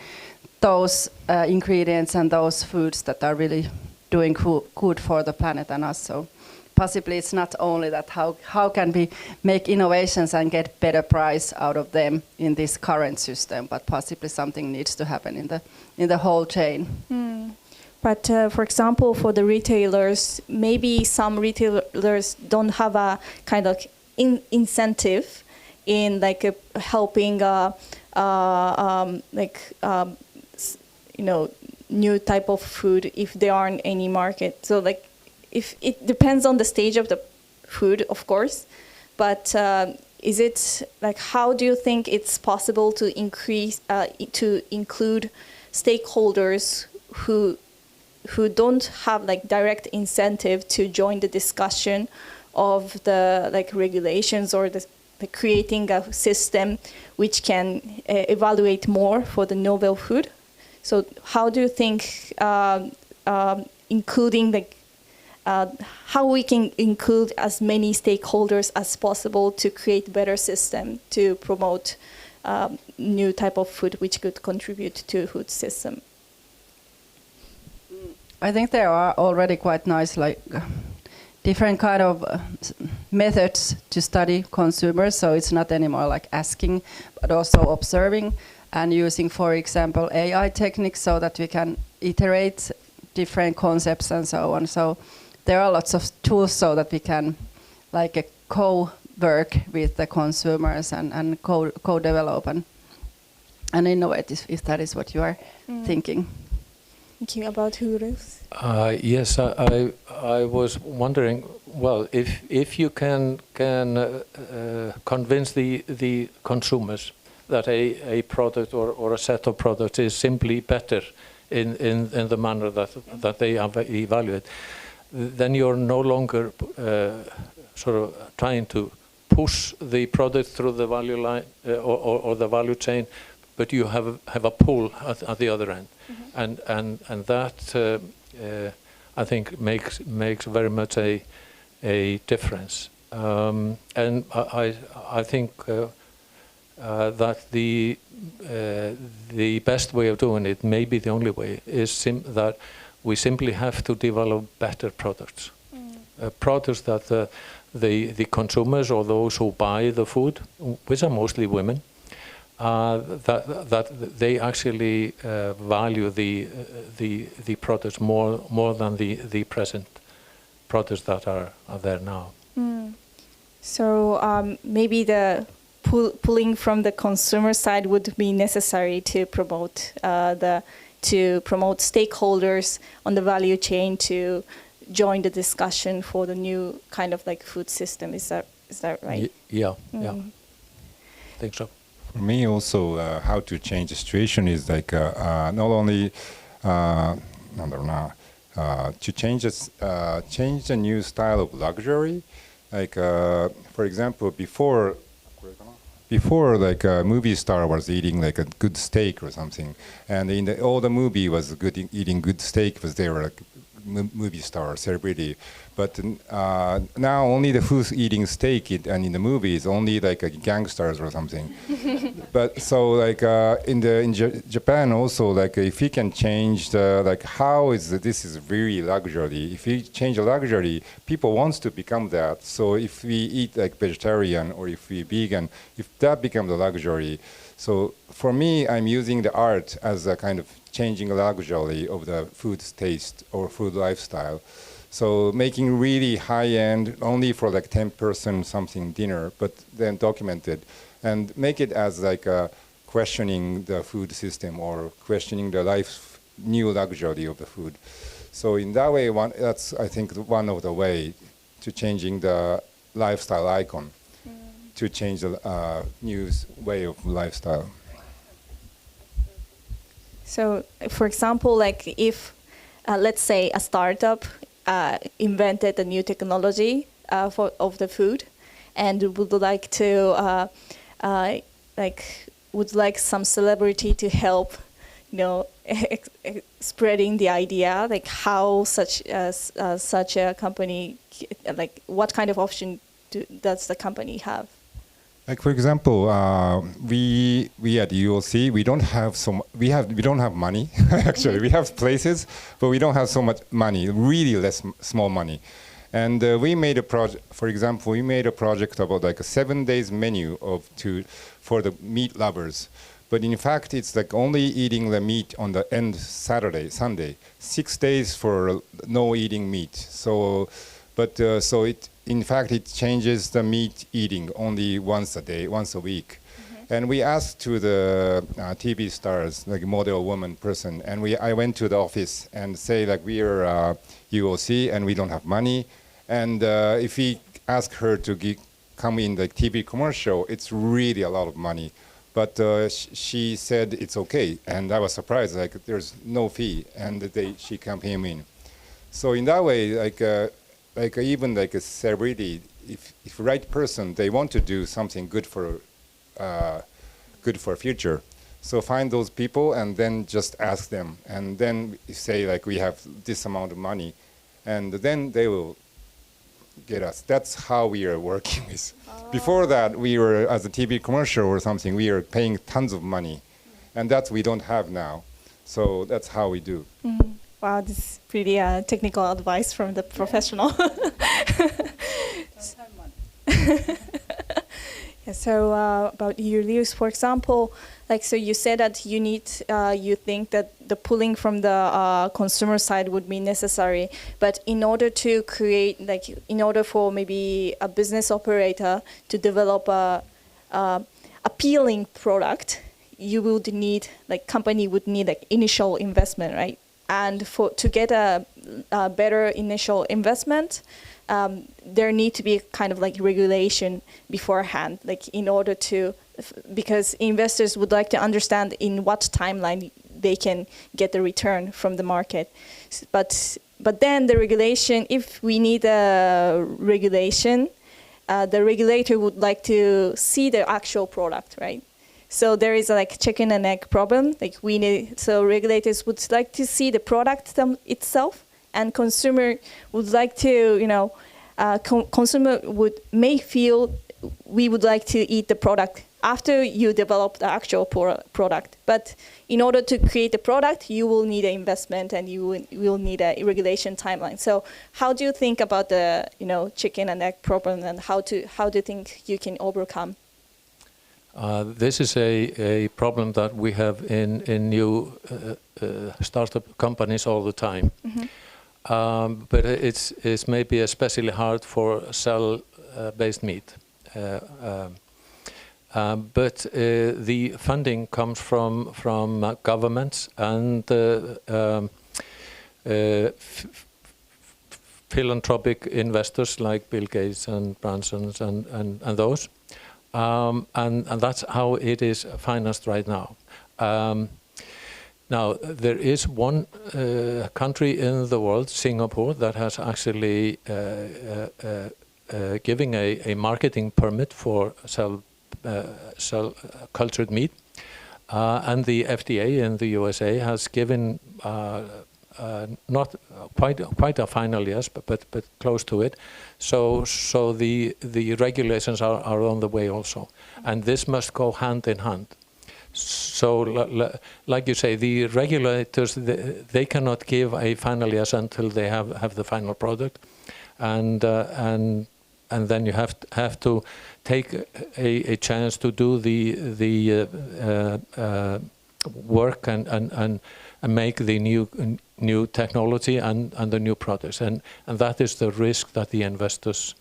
those ingredients and those foods that are really doing good for the planet and us. So possibly it's not only that how can we make innovations and get better price out of them in this current system, but possibly something needs to happen in the whole chain. But for example, for the retailers, maybe some retailers don't have a kind of incentive in like helping new type of food if there aren't any market. So like if it depends on the stage of the food, of course, but is it like, how do you think it's possible to include stakeholders who don't have like direct incentive to join the discussion of the like regulations or the creating a system which can evaluate more for the novel food? So how do you think including like how we can include as many stakeholders as possible to create better system to promote new type of food which could contribute to food system? I think there are already quite nice like different kind of methods to study consumers. So it's not anymore like asking, but also observing and using, for example, AI techniques so that we can iterate different concepts and so on. So there are lots of tools so that we can like co-work with the consumers and co-develop and innovate if that is what you are thinking. Thinking about Julius? Yes, I was wondering. Well, if you can convince the consumers that a product or a set of products is simply better in the manner that they evaluate, then you're no longer sort of trying to push the product through the value line or the value chain, but you have a pull at the other end, and that I think makes very much a difference, and I think that the best way of doing it, maybe the only way, is that we simply have to develop better products, products that the consumers or those who buy the food, which are mostly women, that they actually value the products more than the present products that are there now. So maybe the pulling from the consumer side would be necessary to promote stakeholders on the value chain to join the discussion for the new kind of like food system. Is that right? Yeah. I think so. For me also, how to change the situation is like not only to change the new style of luxury. Like for example, before like a movie star was eating like a good steak or something, and in all the movie was eating good steak was there like movie star celebrity, but now only the who's eating steak and in the movie is only like a gangsters or something. But so like in Japan also, like if we can change the like how is this is very luxury. If we change the luxury, people wants to become that. So if we eat like vegetarian or if we vegan, if that becomes a luxury. So for me, I'm using the art as a kind of changing luxury of the food taste or food lifestyle. So making really high-end, only for like 10-person something dinner, but then documented, and make it as like questioning the food system or questioning the new luxury of the food. So in that way, that's I think one of the way to changing the lifestyle icon, to change the new way of lifestyle. So, for example, like if, let's say, a startup invented a new technology of the food, and would like to would like some celebrity to help, spreading the idea, like how such a company, like what kind of option does the company have? Like for example, we at UOC we don't have money. Actually, we have places, but we don't have so much money. Really small money. And we made a project. For example, we made a project about like a 7 days menu for the meat lovers. But in fact, it's like only eating the meat on the end Sunday. 6 days for no eating meat. So in fact, it changes the meat eating only once a day, once a week. Mm-hmm. And we asked to the TV stars, like model woman person, and I went to the office and say like we are UOC and we don't have money, and if we ask her to come in the TV commercial, it's really a lot of money. But she said it's okay, and I was surprised. Like there's no fee, and she came in. So in that way, like even like a celebrity, if right person, they want to do something good for future. So find those people and then just ask them, and then say like we have this amount of money, and then they will get us. That's how we are working with. Before that, we were as a TV commercial or something. We are paying tons of money, and that we don't have now. So that's how we do. Mm-hmm. Wow, this is pretty technical advice from the professional. Yeah, so about Julius, for example, like so you said that you think that the pulling from the consumer side would be necessary, but in order to create, like in order for maybe a business operator to develop a appealing product, you would need, like company would need like initial investment, right? And to get a better initial investment, there need to be kind of like regulation beforehand, like in order to, because investors would like to understand in what timeline they can get the return from the market. But then the regulation, if we need a regulation, the regulator would like to see the actual product, right? So there is a like chicken and egg problem. Like so regulators would like to see the product itself, and consumer would like to, consumer may feel we would like to eat the product after you develop the actual product. But in order to create the product, you will need an investment and you will need a regulation timeline. So how do you think about the chicken and egg problem, and how do you think you can overcome? This is a problem that we have in new startup companies all the time. Mm-hmm. But it's maybe especially hard for cell-based meat. But the funding comes from governments and philanthropic investors like Bill Gates and Branson and those. And that's how it is financed right now. Now, there is one country in the world, Singapore, that has actually giving a marketing permit for cell cultured meat, and the FDA in the USA has given not quite a final yes, but close to it. So the regulations are on the way also, and this must go hand in hand. So like you say, the regulators they cannot give a final yes until they have the final product, and then you have to take a chance to do the work and make the new technology and the new products, and that is the risk that the investors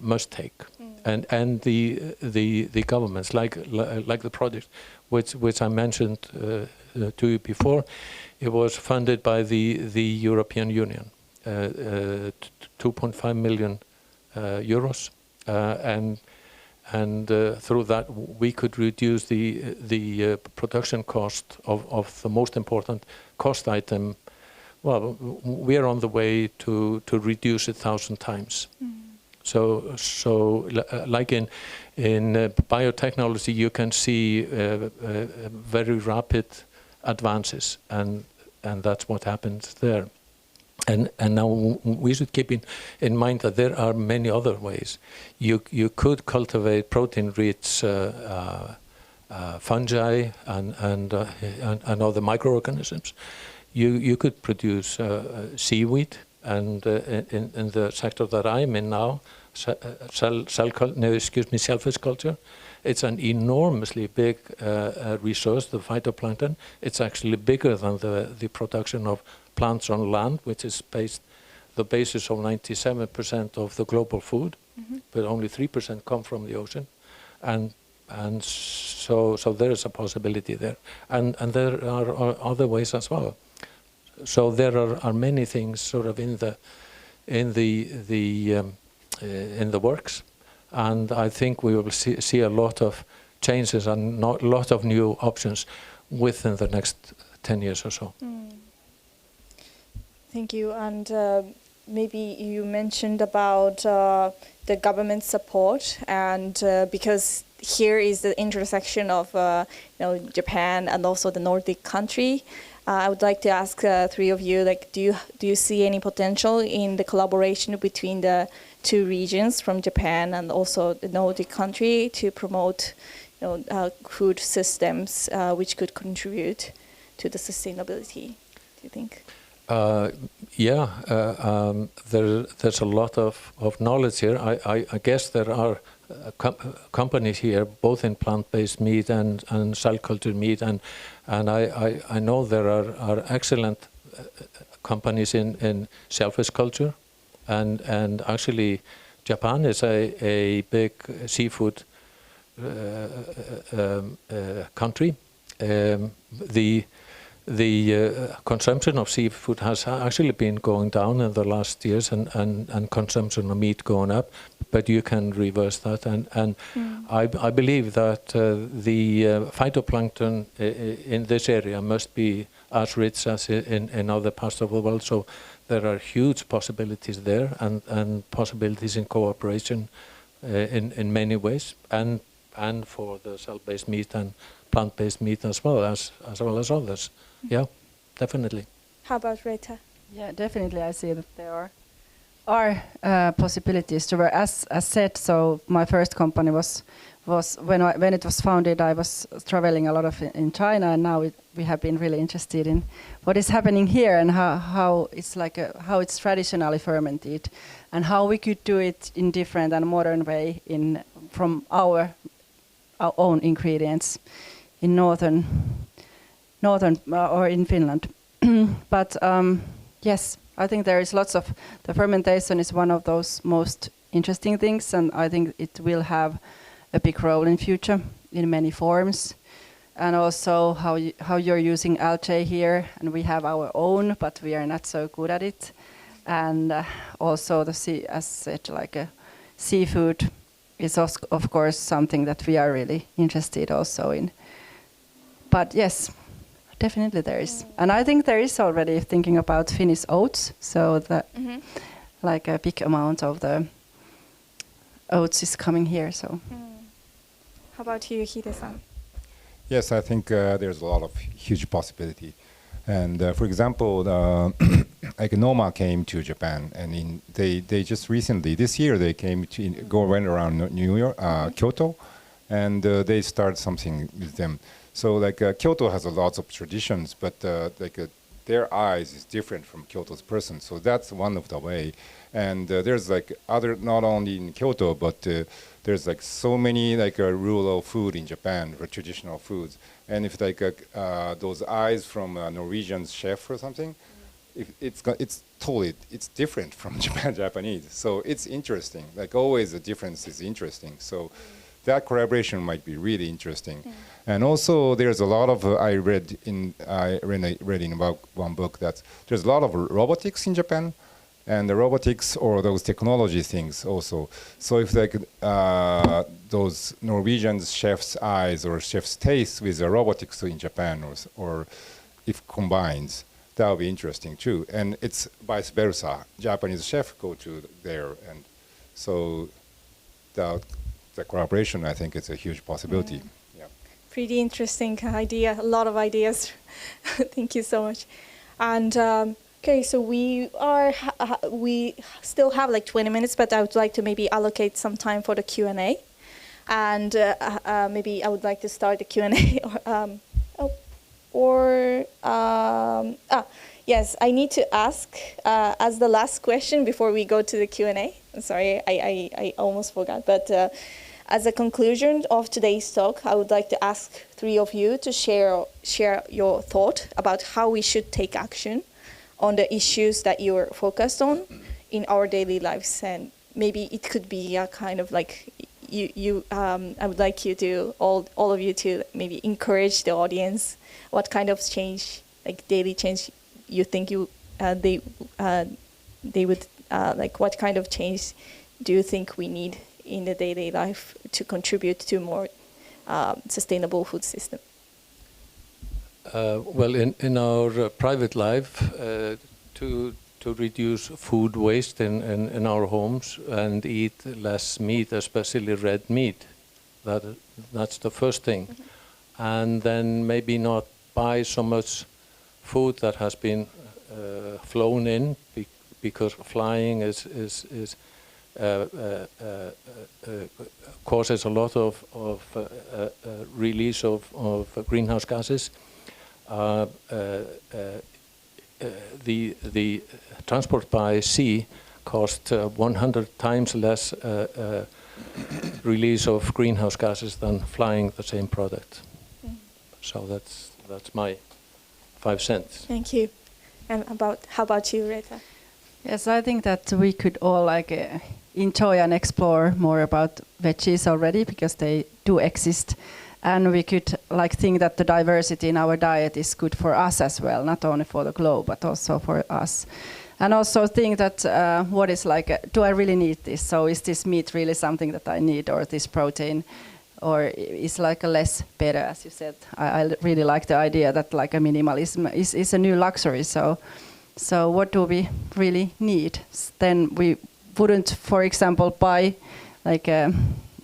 must take, and the governments like the project which I mentioned to you before. It was funded by the European Union, 2.5 million euros, and through that we could reduce the production cost of the most important cost item well, we are on the way to reduce it 1,000 times. So like in biotechnology, you can see very rapid advances, and that's what happens there. And now we should keep in mind that there are many other ways. You could cultivate protein-rich fungi and other microorganisms. You could produce seaweed, and in the sector that I'm in now, shellfish culture. It's an enormously big resource, the phytoplankton. It's actually bigger than the production of plants on land, which is the basis of 97% of the global food, but only 3% come from the ocean, and so there is a possibility there, and there are other ways as well. So there are many things sort of in the works, and I think we will see a lot of changes and a lot of new options within the next 10 years or so. Thank you. And maybe you mentioned about the government support, and because here is the intersection of Japan and also the Nordic country. I would like to ask three of you, like, do you see any potential in the collaboration between the two regions from Japan and also the Nordic country to promote, food systems which could contribute to the sustainability? Do you think? There's a lot of knowledge here. I guess there are companies here, both in plant-based meat and cell-cultured meat, and I know there are excellent companies in shellfish culture, and actually Japan is a big seafood country. The consumption of seafood has actually been going down in the last years, and consumption of meat going up, but you can reverse that. And I believe that the phytoplankton in this area must be as rich as in other parts of the world. So there are huge possibilities there, and possibilities in cooperation in many ways, and for the cell-based meat and plant-based meat as well as others. Yeah, definitely. How about Rita? Yeah, definitely. I see that there are possibilities to work. As said, so my first company was when it was founded. I was traveling a lot in China, and now we have been really interested in what is happening here and how it's how it's traditionally fermented, and how we could do it in different and modern way from our own ingredients in northern or in Finland. But yes, I think there is lots of, the fermentation is one of those most interesting things, and I think it will have a big role in future in many forms. And also how you're using algae here, and we have our own, but we are not so good at it. And also as said, seafood is of course something that we are really interested also in. But yes, definitely there is. And I think there is already thinking about Finnish oats, so that a big amount of the oats is coming here. So. How about you, Hide-san? Yes, I think there's a lot of huge possibility. And for example, Noma came to Japan, and they just recently, this year, they came went around New York, Kyoto, and they started something with them. So Kyoto has a lot of traditions, but their eyes is different from Kyoto's person. So that's one of the way. And there's other, not only in Kyoto, but there's so many rural food in Japan, or traditional foods. And if those eyes from a Norwegian chef or something, it's totally different from Japanese. So it's interesting. Always the difference is interesting. So that collaboration might be really interesting. And also there's a lot of I read in about one book that there's a lot of robotics in Japan, and the robotics or those technology things also. So if those Norwegian chef's eyes or chef's taste with the robotics in Japan, or if combines, that would be interesting too. And it's vice versa. Japanese chef go to there, and so the collaboration, I think, is a huge possibility. Yeah. Pretty interesting idea. A lot of ideas. Thank you so much. And okay, so we still have like 20 minutes, but I would like to maybe allocate some time for the Q&A. And maybe I would like to start the Q&A. Yes, I need to ask as the last question before we go to the Q&A. I'm sorry, I almost forgot. But as a conclusion of today's talk, I would like to ask three of you to share your thought about how we should take action on the issues that you're focused on in our daily lives. And maybe it could be a kind of like I would like you to all of you to maybe encourage the audience. What kind of change, like daily change, you think they would like? What kind of change do you think we need in the daily life to contribute to more sustainable food system? Well, in our private life, to reduce food waste in our homes and eat less meat, especially red meat. That's the first thing. Mm-hmm. And then maybe not buy so much food that has been flown in, because flying causes a lot of release of greenhouse gases. The transport by sea cost 100 times less release of greenhouse gases than flying the same product. Mm. So that's my 5 cents. Thank you. And how about you, Rita? Yes, I think that we could all enjoy and explore more about veggies already, because they do exist. And we could think that the diversity in our diet is good for us as well, not only for the globe, but also for us. And also think that what is do I really need this? So is this meat really something that I need, or this protein? Or is a less better, as you said? I really like the idea that a minimalism is a new luxury. So what do we really need? Then we wouldn't, for example, buy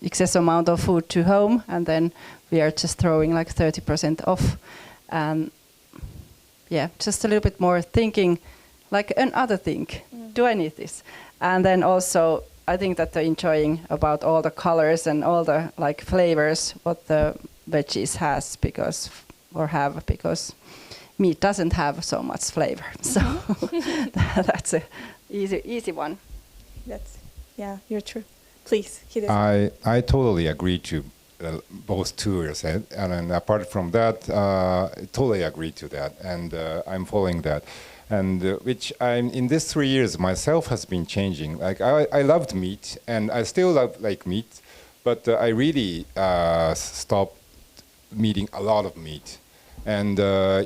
excess amount of food to home, and then we are just throwing 30% off. And yeah, just a little bit more thinking another thing. Mm. Do I need this? And then also I think that the enjoying about all the colors and all the flavors what the veggies has, because meat doesn't have so much flavor. So that's a easy one. You're true. Please, I totally agree to both two you said, and apart from that, I totally agree to that, and I'm following that, and which I'm in these 3 years myself has been changing. I loved meat, and I still love meat, but I really stopped eating a lot of meat, and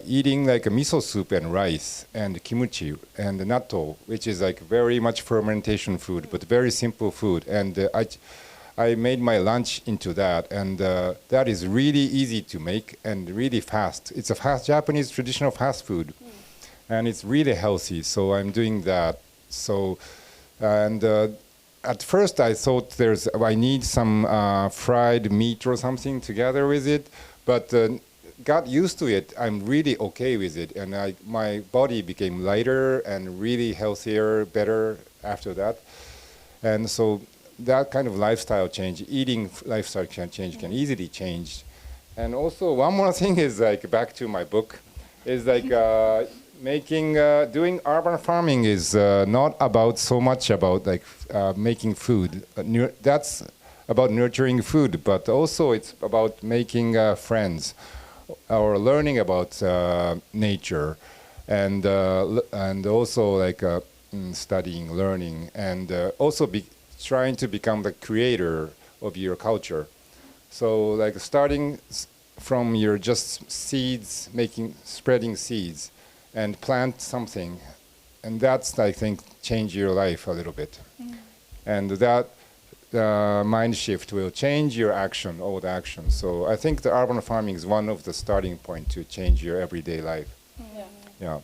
eating a miso soup and rice and kimchi and natto, which is very much fermentation food, but very simple food, and I made my lunch into that, and that is really easy to make and really fast. It's a fast Japanese traditional fast food, and it's really healthy. So I'm doing that. So, and at first I thought I need some fried meat or something together with it, but got used to it. I'm really okay with it, and my body became lighter and really healthier, better after that, and so. That kind of lifestyle change, eating lifestyle change can easily change. And also one more thing is back to my book, is doing urban farming is not about so much about making food. That's about nurturing food, but also it's about making friends or learning about nature, and also studying, learning, and also trying to become the creator of your culture. So starting from your just seeds, spreading seeds and plant something. And that's, I think, change your life a little bit. Mm. And that mind shift will change your action, all the action. So I think the urban farming is one of the starting point to change your everyday life. Yeah.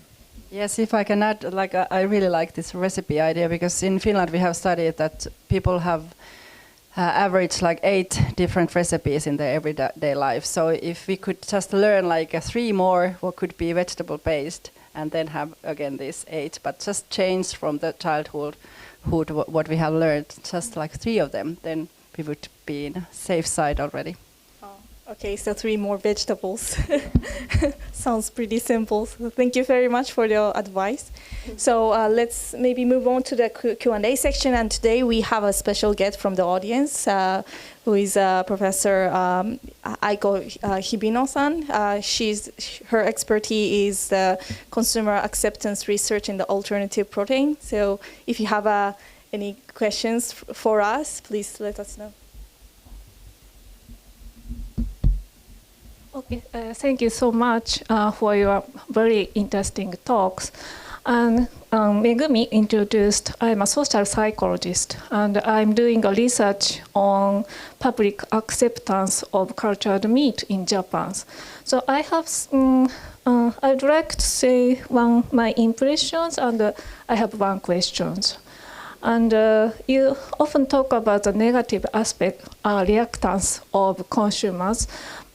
Yes, if I can add, I really like this recipe idea, because in Finland we have studied that people have average 8 different recipes in their everyday life. So if we could just learn 3 more what could be vegetable based, and then have again these 8, but just change from the childhood what we have learned, just 3 of them, then we would be in a safe side already. Okay, so 3 more vegetables. Sounds pretty simple. So thank you very much for your advice. So let's maybe move on to the Q&A section. And today we have a special guest from the audience, who is Professor Aiko Hibino-san. Her expertise is consumer acceptance research in the alternative protein. So if you have any questions for us, please let us know. Okay, thank you so much for your very interesting talks. And Megumi introduced, I'm a social psychologist, and I'm doing a research on public acceptance of cultured meat in Japan. So I have, I'd like to say my impressions, and I have one question. And you often talk about the negative aspect, reactance of consumers.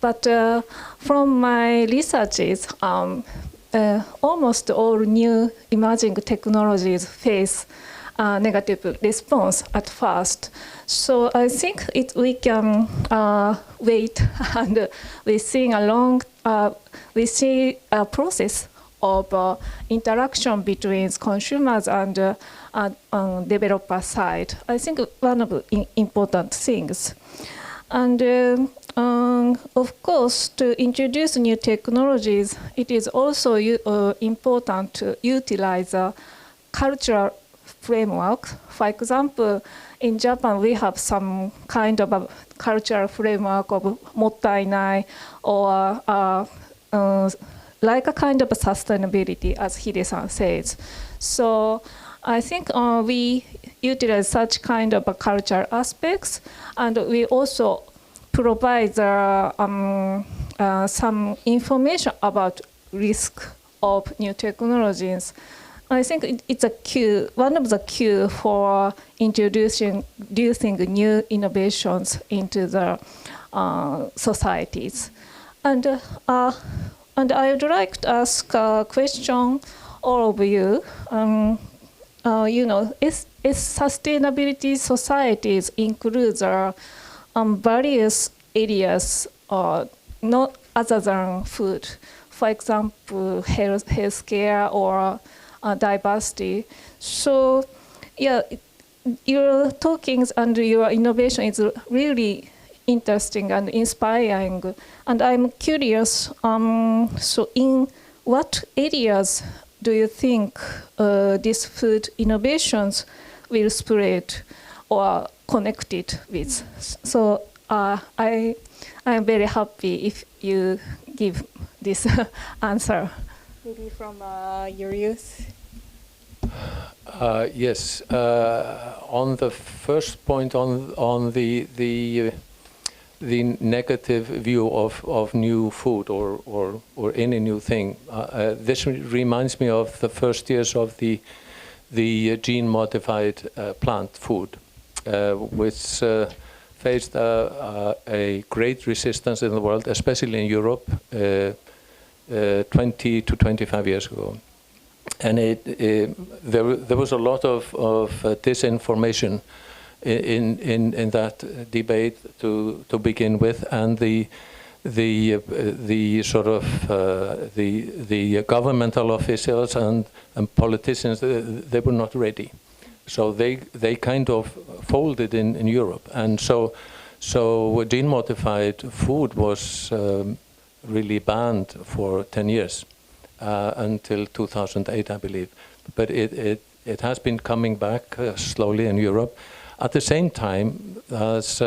But from my researches, almost all new emerging technologies face negative response at first. So I think we can wait, and we see a process of interaction between consumers and developer side. I think one of the important things. And of course, to introduce new technologies, it is also important to utilize a cultural framework. For example, in Japan, we have some kind of a cultural framework of mottainai, or like a kind of a sustainability, as Hide-san says. So I think we utilize such kind of a cultural aspects, and we also provide some information about risk of new technologies. I think it's one of the key for introducing new innovations into the societies. And I would like to ask a question, all of you. Is sustainability societies includes various areas, not other than food. For example, healthcare or diversity. So, yeah, your talkings and your innovation is really interesting and inspiring. And I'm curious. So, in what areas do you think these food innovations will spread or connected with? So I am very happy if you give this answer. Maybe from Julius. Yes. On the first point, on the negative view of new food or any new thing, this reminds me of the first years of the gene-modified plant food, which faced a great resistance in the world, especially in Europe, 20 to 25 years ago. And there was a lot of disinformation in that debate to begin with, and the sort of the governmental officials and politicians, they were not ready. So they kind of folded in Europe, and so gene-modified food was really banned for 10 years until 2008, I believe. But it has been coming back slowly in Europe. At the same time, as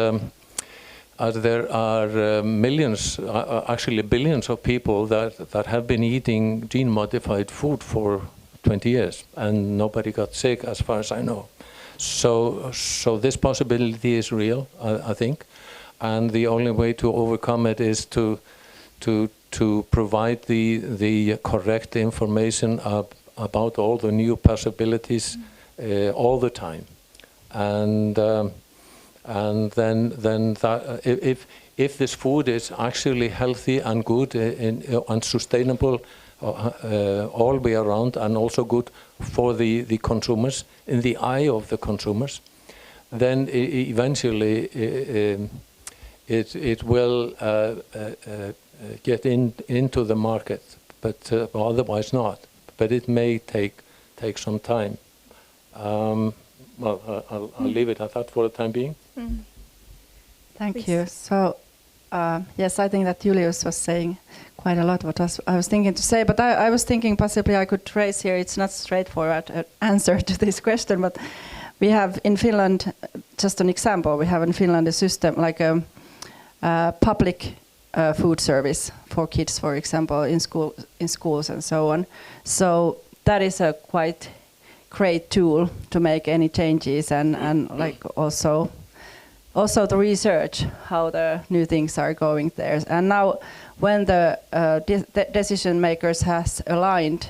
there are millions, actually billions of people that have been eating gene-modified food for 20 years, and nobody got sick, as far as I know. So this possibility is real, I think, and the only way to overcome it is to provide the correct information about all the new possibilities all the time, and then if this food is actually healthy and good and sustainable all the way around, and also good for the consumers, in the eye of the consumers, then eventually it will get into the market, but otherwise not. But it may take some time. Well, I'll leave it at that for the time being. Thank you. So, yes, I think that Julius was saying quite a lot what I was thinking to say, but I was thinking possibly I could trace here, it's not straightforward answer to this question, but we have in Finland, just an example, we have in Finland a system like a public food service for kids, for example, in schools and so on. So that is a quite great tool to make any changes and like also the research how the new things are going there. And now when the decision makers has aligned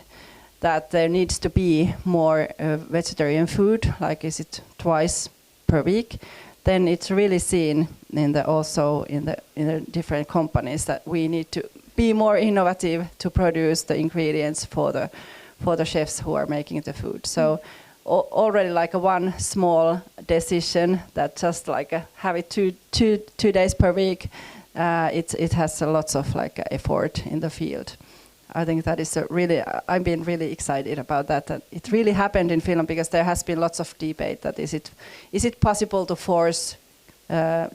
that there needs to be more vegetarian food, like is it twice per week, then it's really seen in the different companies that we need to be more innovative to produce the ingredients for the chefs who are making the food. So already like one small decision that just like have it two days per week, it has lots of like effort in the field. I think that is I've been really excited about that it really happened in Finland, because there has been lots of debate that is it possible to force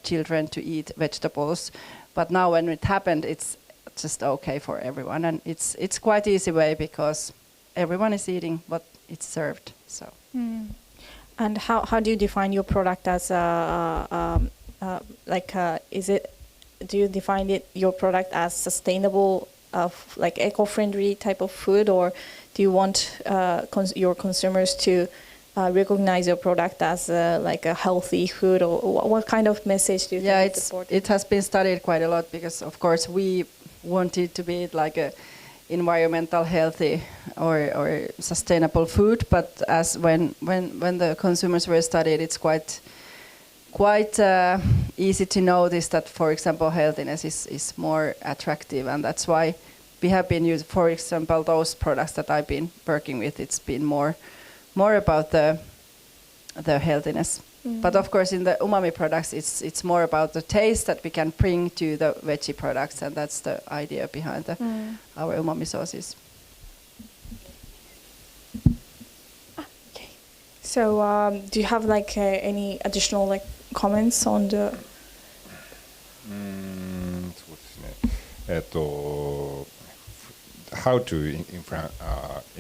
children to eat vegetables, but now when it happened, it's just okay for everyone, and it's quite easy way because everyone is eating what it's served. So. And how do you define your product as do you define your product as sustainable, like eco-friendly type of food, or do you want your consumers to recognize your product as like a healthy food, or what kind of message do you think it's important? It has been studied quite a lot, because of course we wanted to be like a environmental healthy or sustainable food, but as when the consumers were studied, it's quite easy to notice that, for example, healthiness is more attractive, and that's why we have been using, for example, those products that I've been working with. It's been more about the healthiness. But of course, in the umami products, it's more about the taste that we can bring to the veggie products, and that's the idea behind our umami sauces. Okay. So, do you have like any additional like comments on the? How to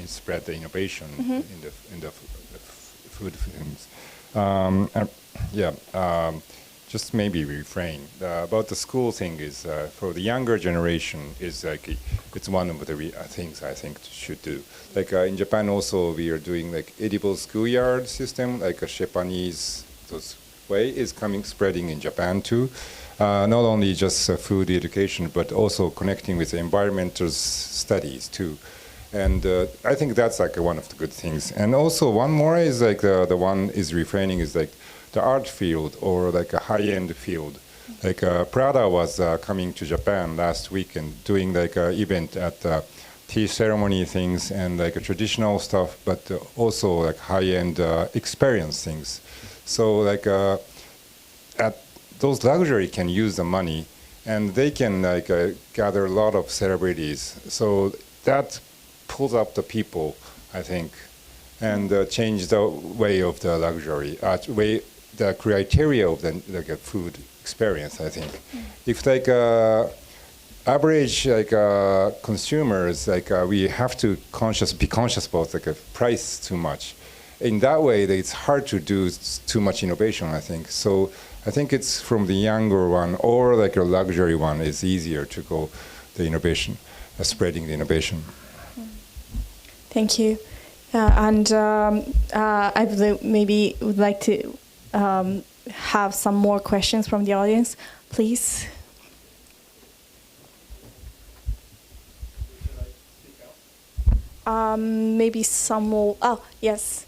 spread the innovation in the food things. Just maybe refrain about the school thing is for the younger generation is like it's one of the things I think should do. Like in Japan also we are doing like edible schoolyard system, like a Japanese way is spreading in Japan too. Not only just food education, but also connecting with environmental studies too. And I think that's like one of the good things. And also one more is like the one is refraining is like the art field or like a high-end field. Like Prada was coming to Japan last week and doing like an event at tea ceremony things and like a traditional stuff, but also like high-end experience things. So like at those luxury can use the money and they can like gather a lot of celebrities. So that pulls up the people, I think, and change the way of the luxury, the criteria of the like a food experience. I think, if like average like consumers, like we have to be conscious about like a price too much. In that way, it's hard to do too much innovation. I think so. I think it's from the younger one or like a luxury one is easier to go the innovation, spreading the innovation. Thank you. And I maybe would like to have some more questions from the audience, please. Maybe some more. Oh, yes.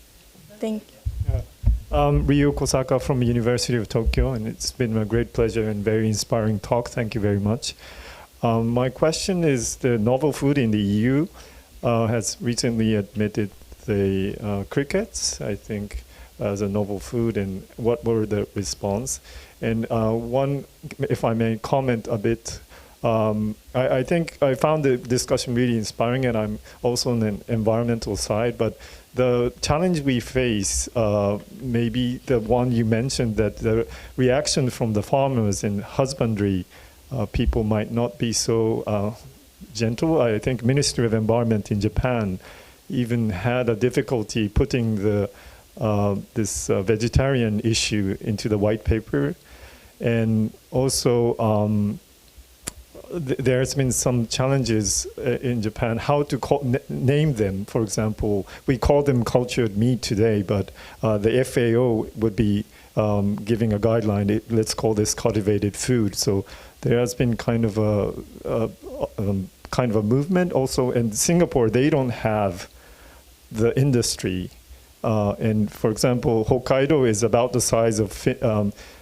Thank you. Ryu Kosaka from the University of Tokyo, and it's been a great pleasure and very inspiring talk. Thank you very much. My question is, the novel food in the EU has recently admitted the crickets, I think, as a novel food, and what were the response? And one, if I may comment a bit, I think I found the discussion really inspiring, and I'm also on an environmental side, but the challenge we face, maybe the one you mentioned, that the reaction from the farmers and husbandry people might not be so gentle. I think Ministry of Environment in Japan even had a difficulty putting the this vegetarian issue into the white paper, and also there's been some challenges in Japan how to name them. For example, we call them cultured meat today, but the FAO would be giving a guideline. Let's call this cultivated food. So there has been kind of a movement. Also in Singapore, they don't have the industry. And for example, Hokkaido is about the size of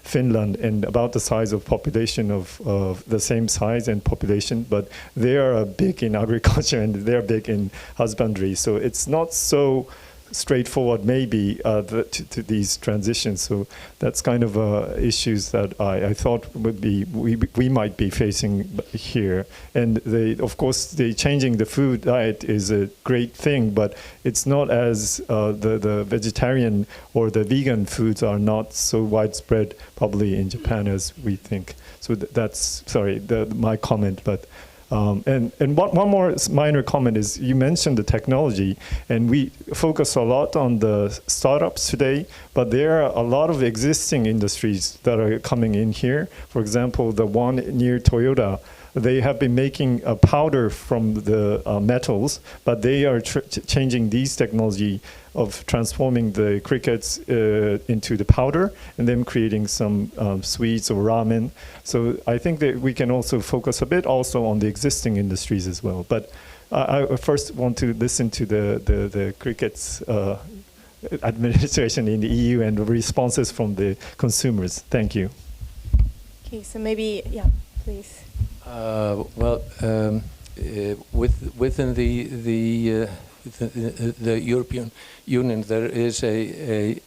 Finland and about the size of population of the same size and population, but they are big in agriculture and they're big in husbandry. So it's not so straightforward maybe to these transitions. So that's kind of issues that I thought would be we might be facing here. And of course, the changing the food diet is a great thing, but it's not as the vegetarian or the vegan foods are not so widespread probably in Japan as we think. So that's my comment, but. And one more minor comment is, you mentioned the technology, and we focus a lot on the startups today, but there are a lot of existing industries that are coming in here. For example, the one near Toyota, they have been making a powder from the metals, but they are changing these technology of transforming the crickets into the powder and then creating some sweets or ramen. So I think that we can also focus a bit also on the existing industries as well. But I first want to listen to the crickets administration in the EU and the responses from the consumers. Thank you. Okay, so maybe, yeah, please. Within the European Union, there is a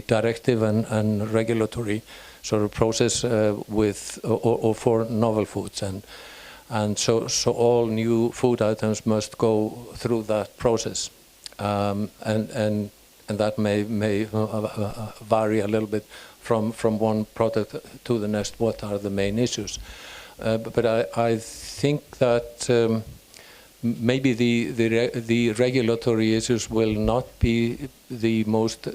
directive and regulatory sort of process with or for novel foods, and so all new food items must go through that process, and that may vary a little bit from one product to the next. What are the main issues? But I think that maybe the regulatory issues will not be the most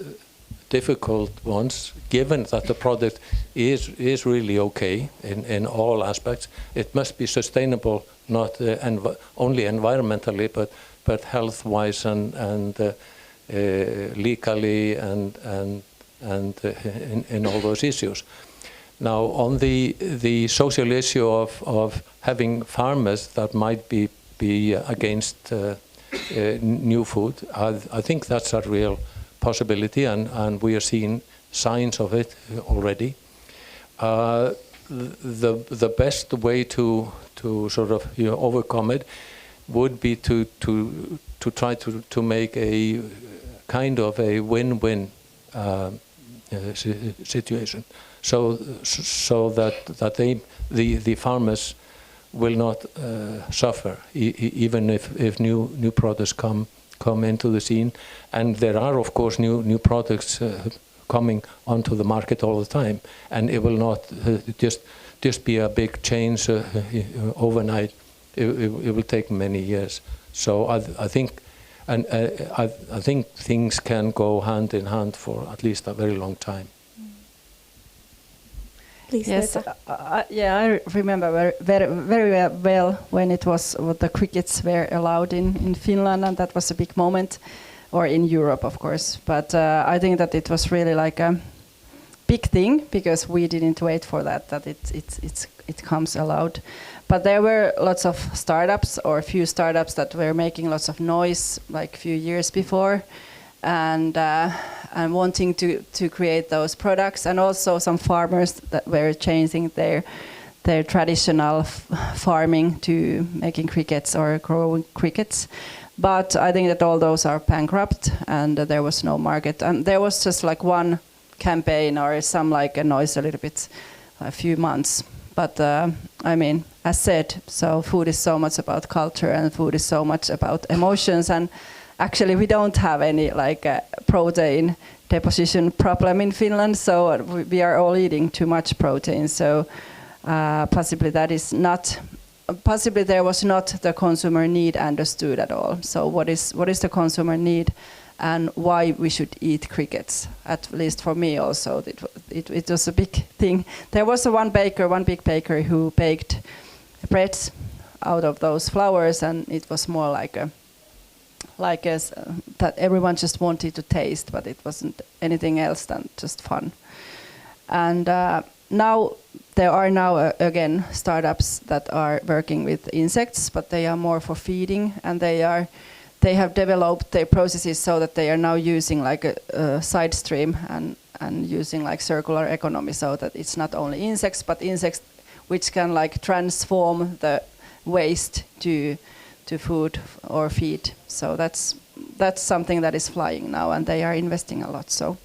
difficult ones, given that the product is really okay in all aspects. It must be sustainable, not only environmentally, but health-wise and legally and in all those issues. Now, on the social issue of having farmers that might be against new food, I think that's a real possibility, and we are seeing signs of it already. The best way to sort of overcome it would be to try to make a kind of a win-win situation. So that the farmers will not suffer, even if new products come into the scene, and there are of course new products coming onto the market all the time, and it will not just be a big change overnight. It will take many years. So I think I think things can go hand in hand for at least a very long time. Please, yes, I remember very well when it was the crickets were allowed in Finland, and that was a big moment, or in Europe, of course. But I think that it was really like big thing because we didn't wait for that it comes allowed. But there were lots of startups or a few startups that were making lots of noise like a few years before, and wanting to create those products, and also some farmers that were changing their traditional farming to making crickets or growing crickets. But I think that all those are bankrupt, and there was no market. And there was just like one campaign or some like a noise a little bit, a few months. But I mean, as said, so food is so much about culture, and food is so much about emotions. And actually, we don't have any like protein deposition problem in Finland. So we are all eating too much protein. So possibly that is not. Possibly there was not the consumer need understood at all. So what is the consumer need, and why we should eat crickets? At least for me, also it was a big thing. There was one big baker who baked breads out of those flowers, and it was more like that everyone just wanted to taste, but it wasn't anything else than just fun. And now there are again startups that are working with insects, but they are more for feeding, and they have developed their processes so that they are now using like a side stream and using like circular economy, so that it's not only insects, but insects which can like transform the waste to food or feed. So that's something that is flying now, and they are investing a lot. So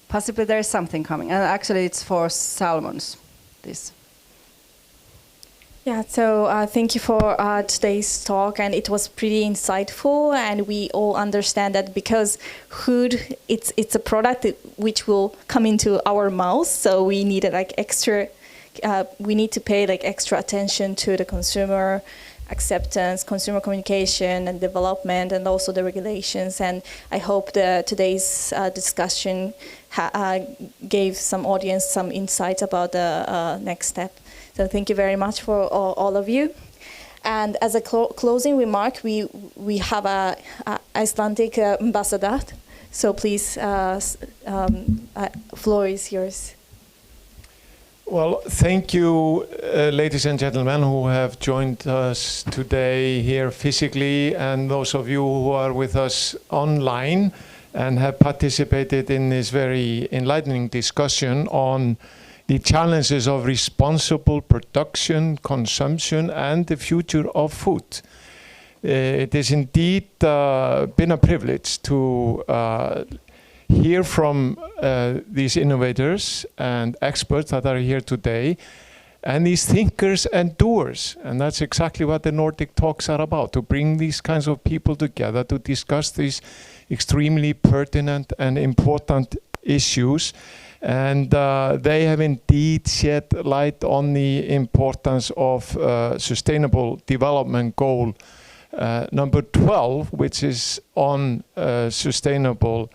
possibly there is something coming, and actually it's for salmons. This. Yeah, so thank you for today's talk, and it was pretty insightful, and we all understand that because food, it's a product which will come into our mouths, so we need like extra, we need to pay like extra attention to the consumer acceptance, consumer communication and development, and also the regulations. And I hope that today's discussion gave some audience some insights about the next step. So thank you very much for all of you. And as a closing remark, we have a Icelandic ambassador. So please, floor is yours. Well, thank you, ladies and gentlemen, who have joined us today here physically, and those of you who are with us online and have participated in this very enlightening discussion on the challenges of responsible production, consumption, and the future of food. It has indeed been a privilege to hear from these innovators and experts that are here today, and these thinkers and doers. And that's exactly what the Nordic Talks are about, to bring these kinds of people together to discuss these extremely pertinent and important issues. And they have indeed shed light on the importance of Sustainable Development Goal number 12, which is on sustainable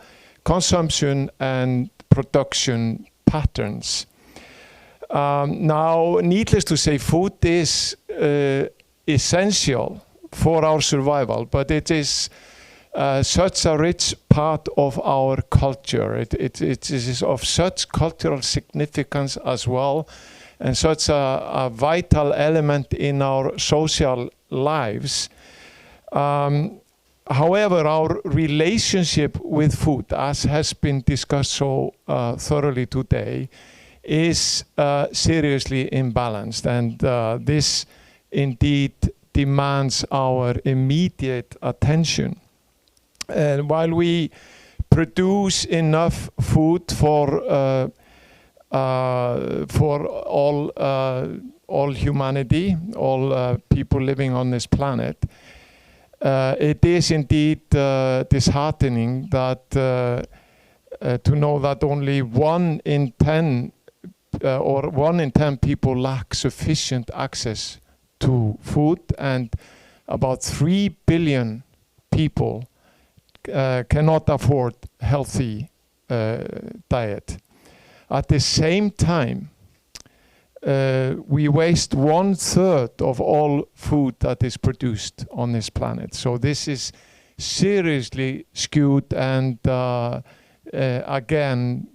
consumption and production patterns. Now, needless to say, food is essential for our survival, but it is such a rich part of our culture. It is of such cultural significance as well, and such a vital element in our social lives. However, our relationship with food, as has been discussed so thoroughly today, is seriously imbalanced, and this indeed demands our immediate attention. And while we produce enough food for all humanity, all people living on this planet, it is indeed disheartening that to know that only 1 in 10 or 1 in 10 people lack sufficient access to food, and about 3 billion people cannot afford healthy diet. At the same time, we waste 1/3 of all food that is produced on this planet. So this is seriously skewed, and again,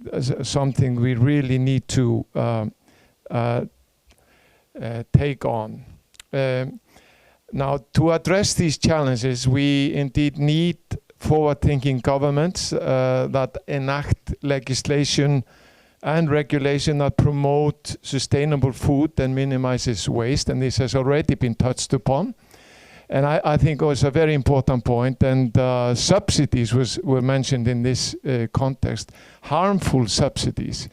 something we really need to take on. Now, to address these challenges, we indeed need forward-thinking governments that enact legislation and regulation that promote sustainable food and minimizes waste, and this has already been touched upon. And I think it was a very important point, and subsidies were mentioned in this context, harmful subsidies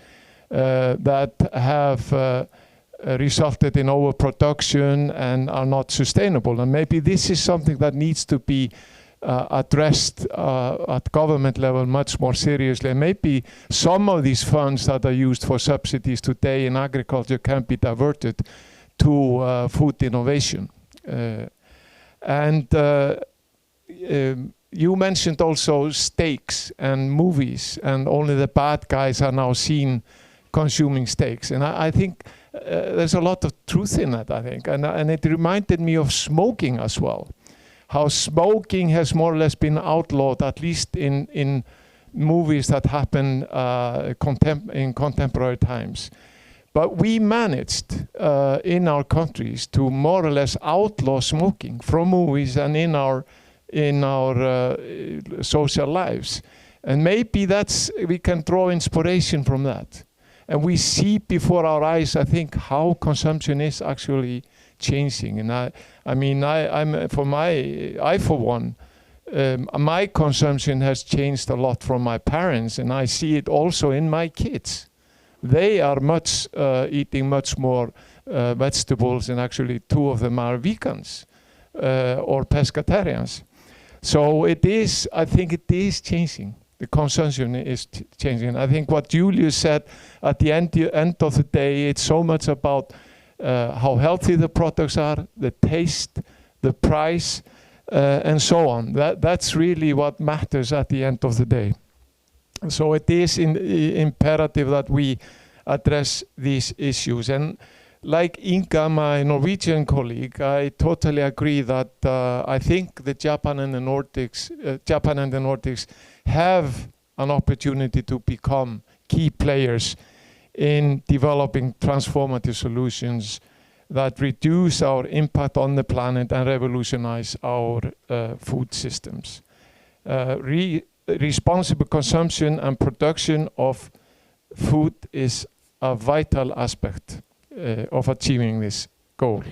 that have resulted in overproduction and are not sustainable. And maybe this is something that needs to be addressed at government level much more seriously. And maybe some of these funds that are used for subsidies today in agriculture can be diverted to food innovation. You mentioned also steaks and movies, and only the bad guys are now seen consuming steaks. And I think there's a lot of truth in that, I think. And it reminded me of smoking as well. How smoking has more or less been outlawed, at least in movies that happen in contemporary times. But we managed in our countries to more or less outlaw smoking from movies and in our social lives. And maybe we can draw inspiration from that. And we see before our eyes, I think, how consumption is actually changing. And for one, my consumption has changed a lot from my parents, and I see it also in my kids. They are eating much more vegetables, and actually 2 of them are vegans or pescatarians. So I think it is changing. The consumption is changing. I think what Julius said at the end of the day, it's so much about how healthy the products are, the taste, the price, and so on. That's really what matters at the end of the day. So it is imperative that we address these issues. And like Inga, my Norwegian colleague, I totally agree that I think that Japan and the Nordics have an opportunity to become key players in developing transformative solutions that reduce our impact on the planet and revolutionize our food systems. Responsible consumption and production of food is a vital aspect of achieving this goal.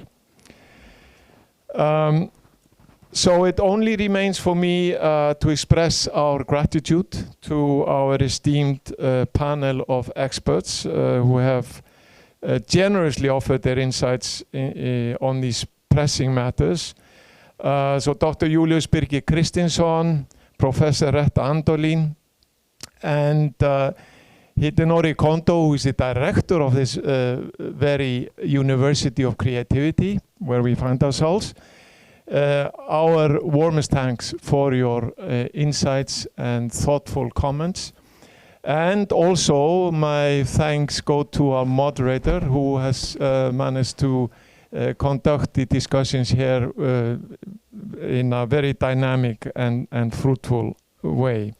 So it only remains for me to express our gratitude to our esteemed panel of experts who have generously offered their insights on these pressing matters. So Dr. Julius Birgir Kristinsson, Professor Retta Andolin, and Hidenori Kondo, who is the director of this very University of Creativity, where we find ourselves. Our warmest thanks for your insights and thoughtful comments. And also my thanks go to our moderator, who has managed to conduct the discussions here in a very dynamic and fruitful way.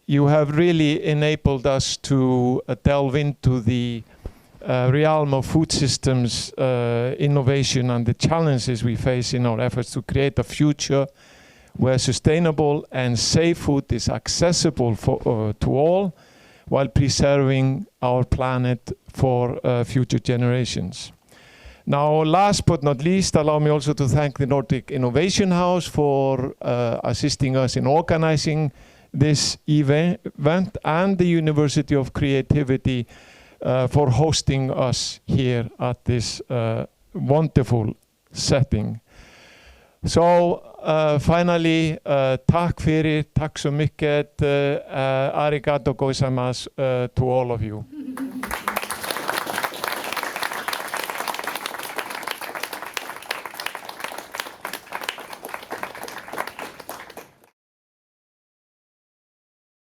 You have really enabled us to delve into the realm of food systems innovation and the challenges we face in our efforts to create a future where sustainable and safe food is accessible to all, while preserving our planet for future generations. Now, last but not least, allow me also to thank the Nordic Innovation House for assisting us in organizing this event, and the University of Creativity for hosting us here at this wonderful setting. So finally, takk fyrir, takk så mycket, arigato gozaimasu to all of you.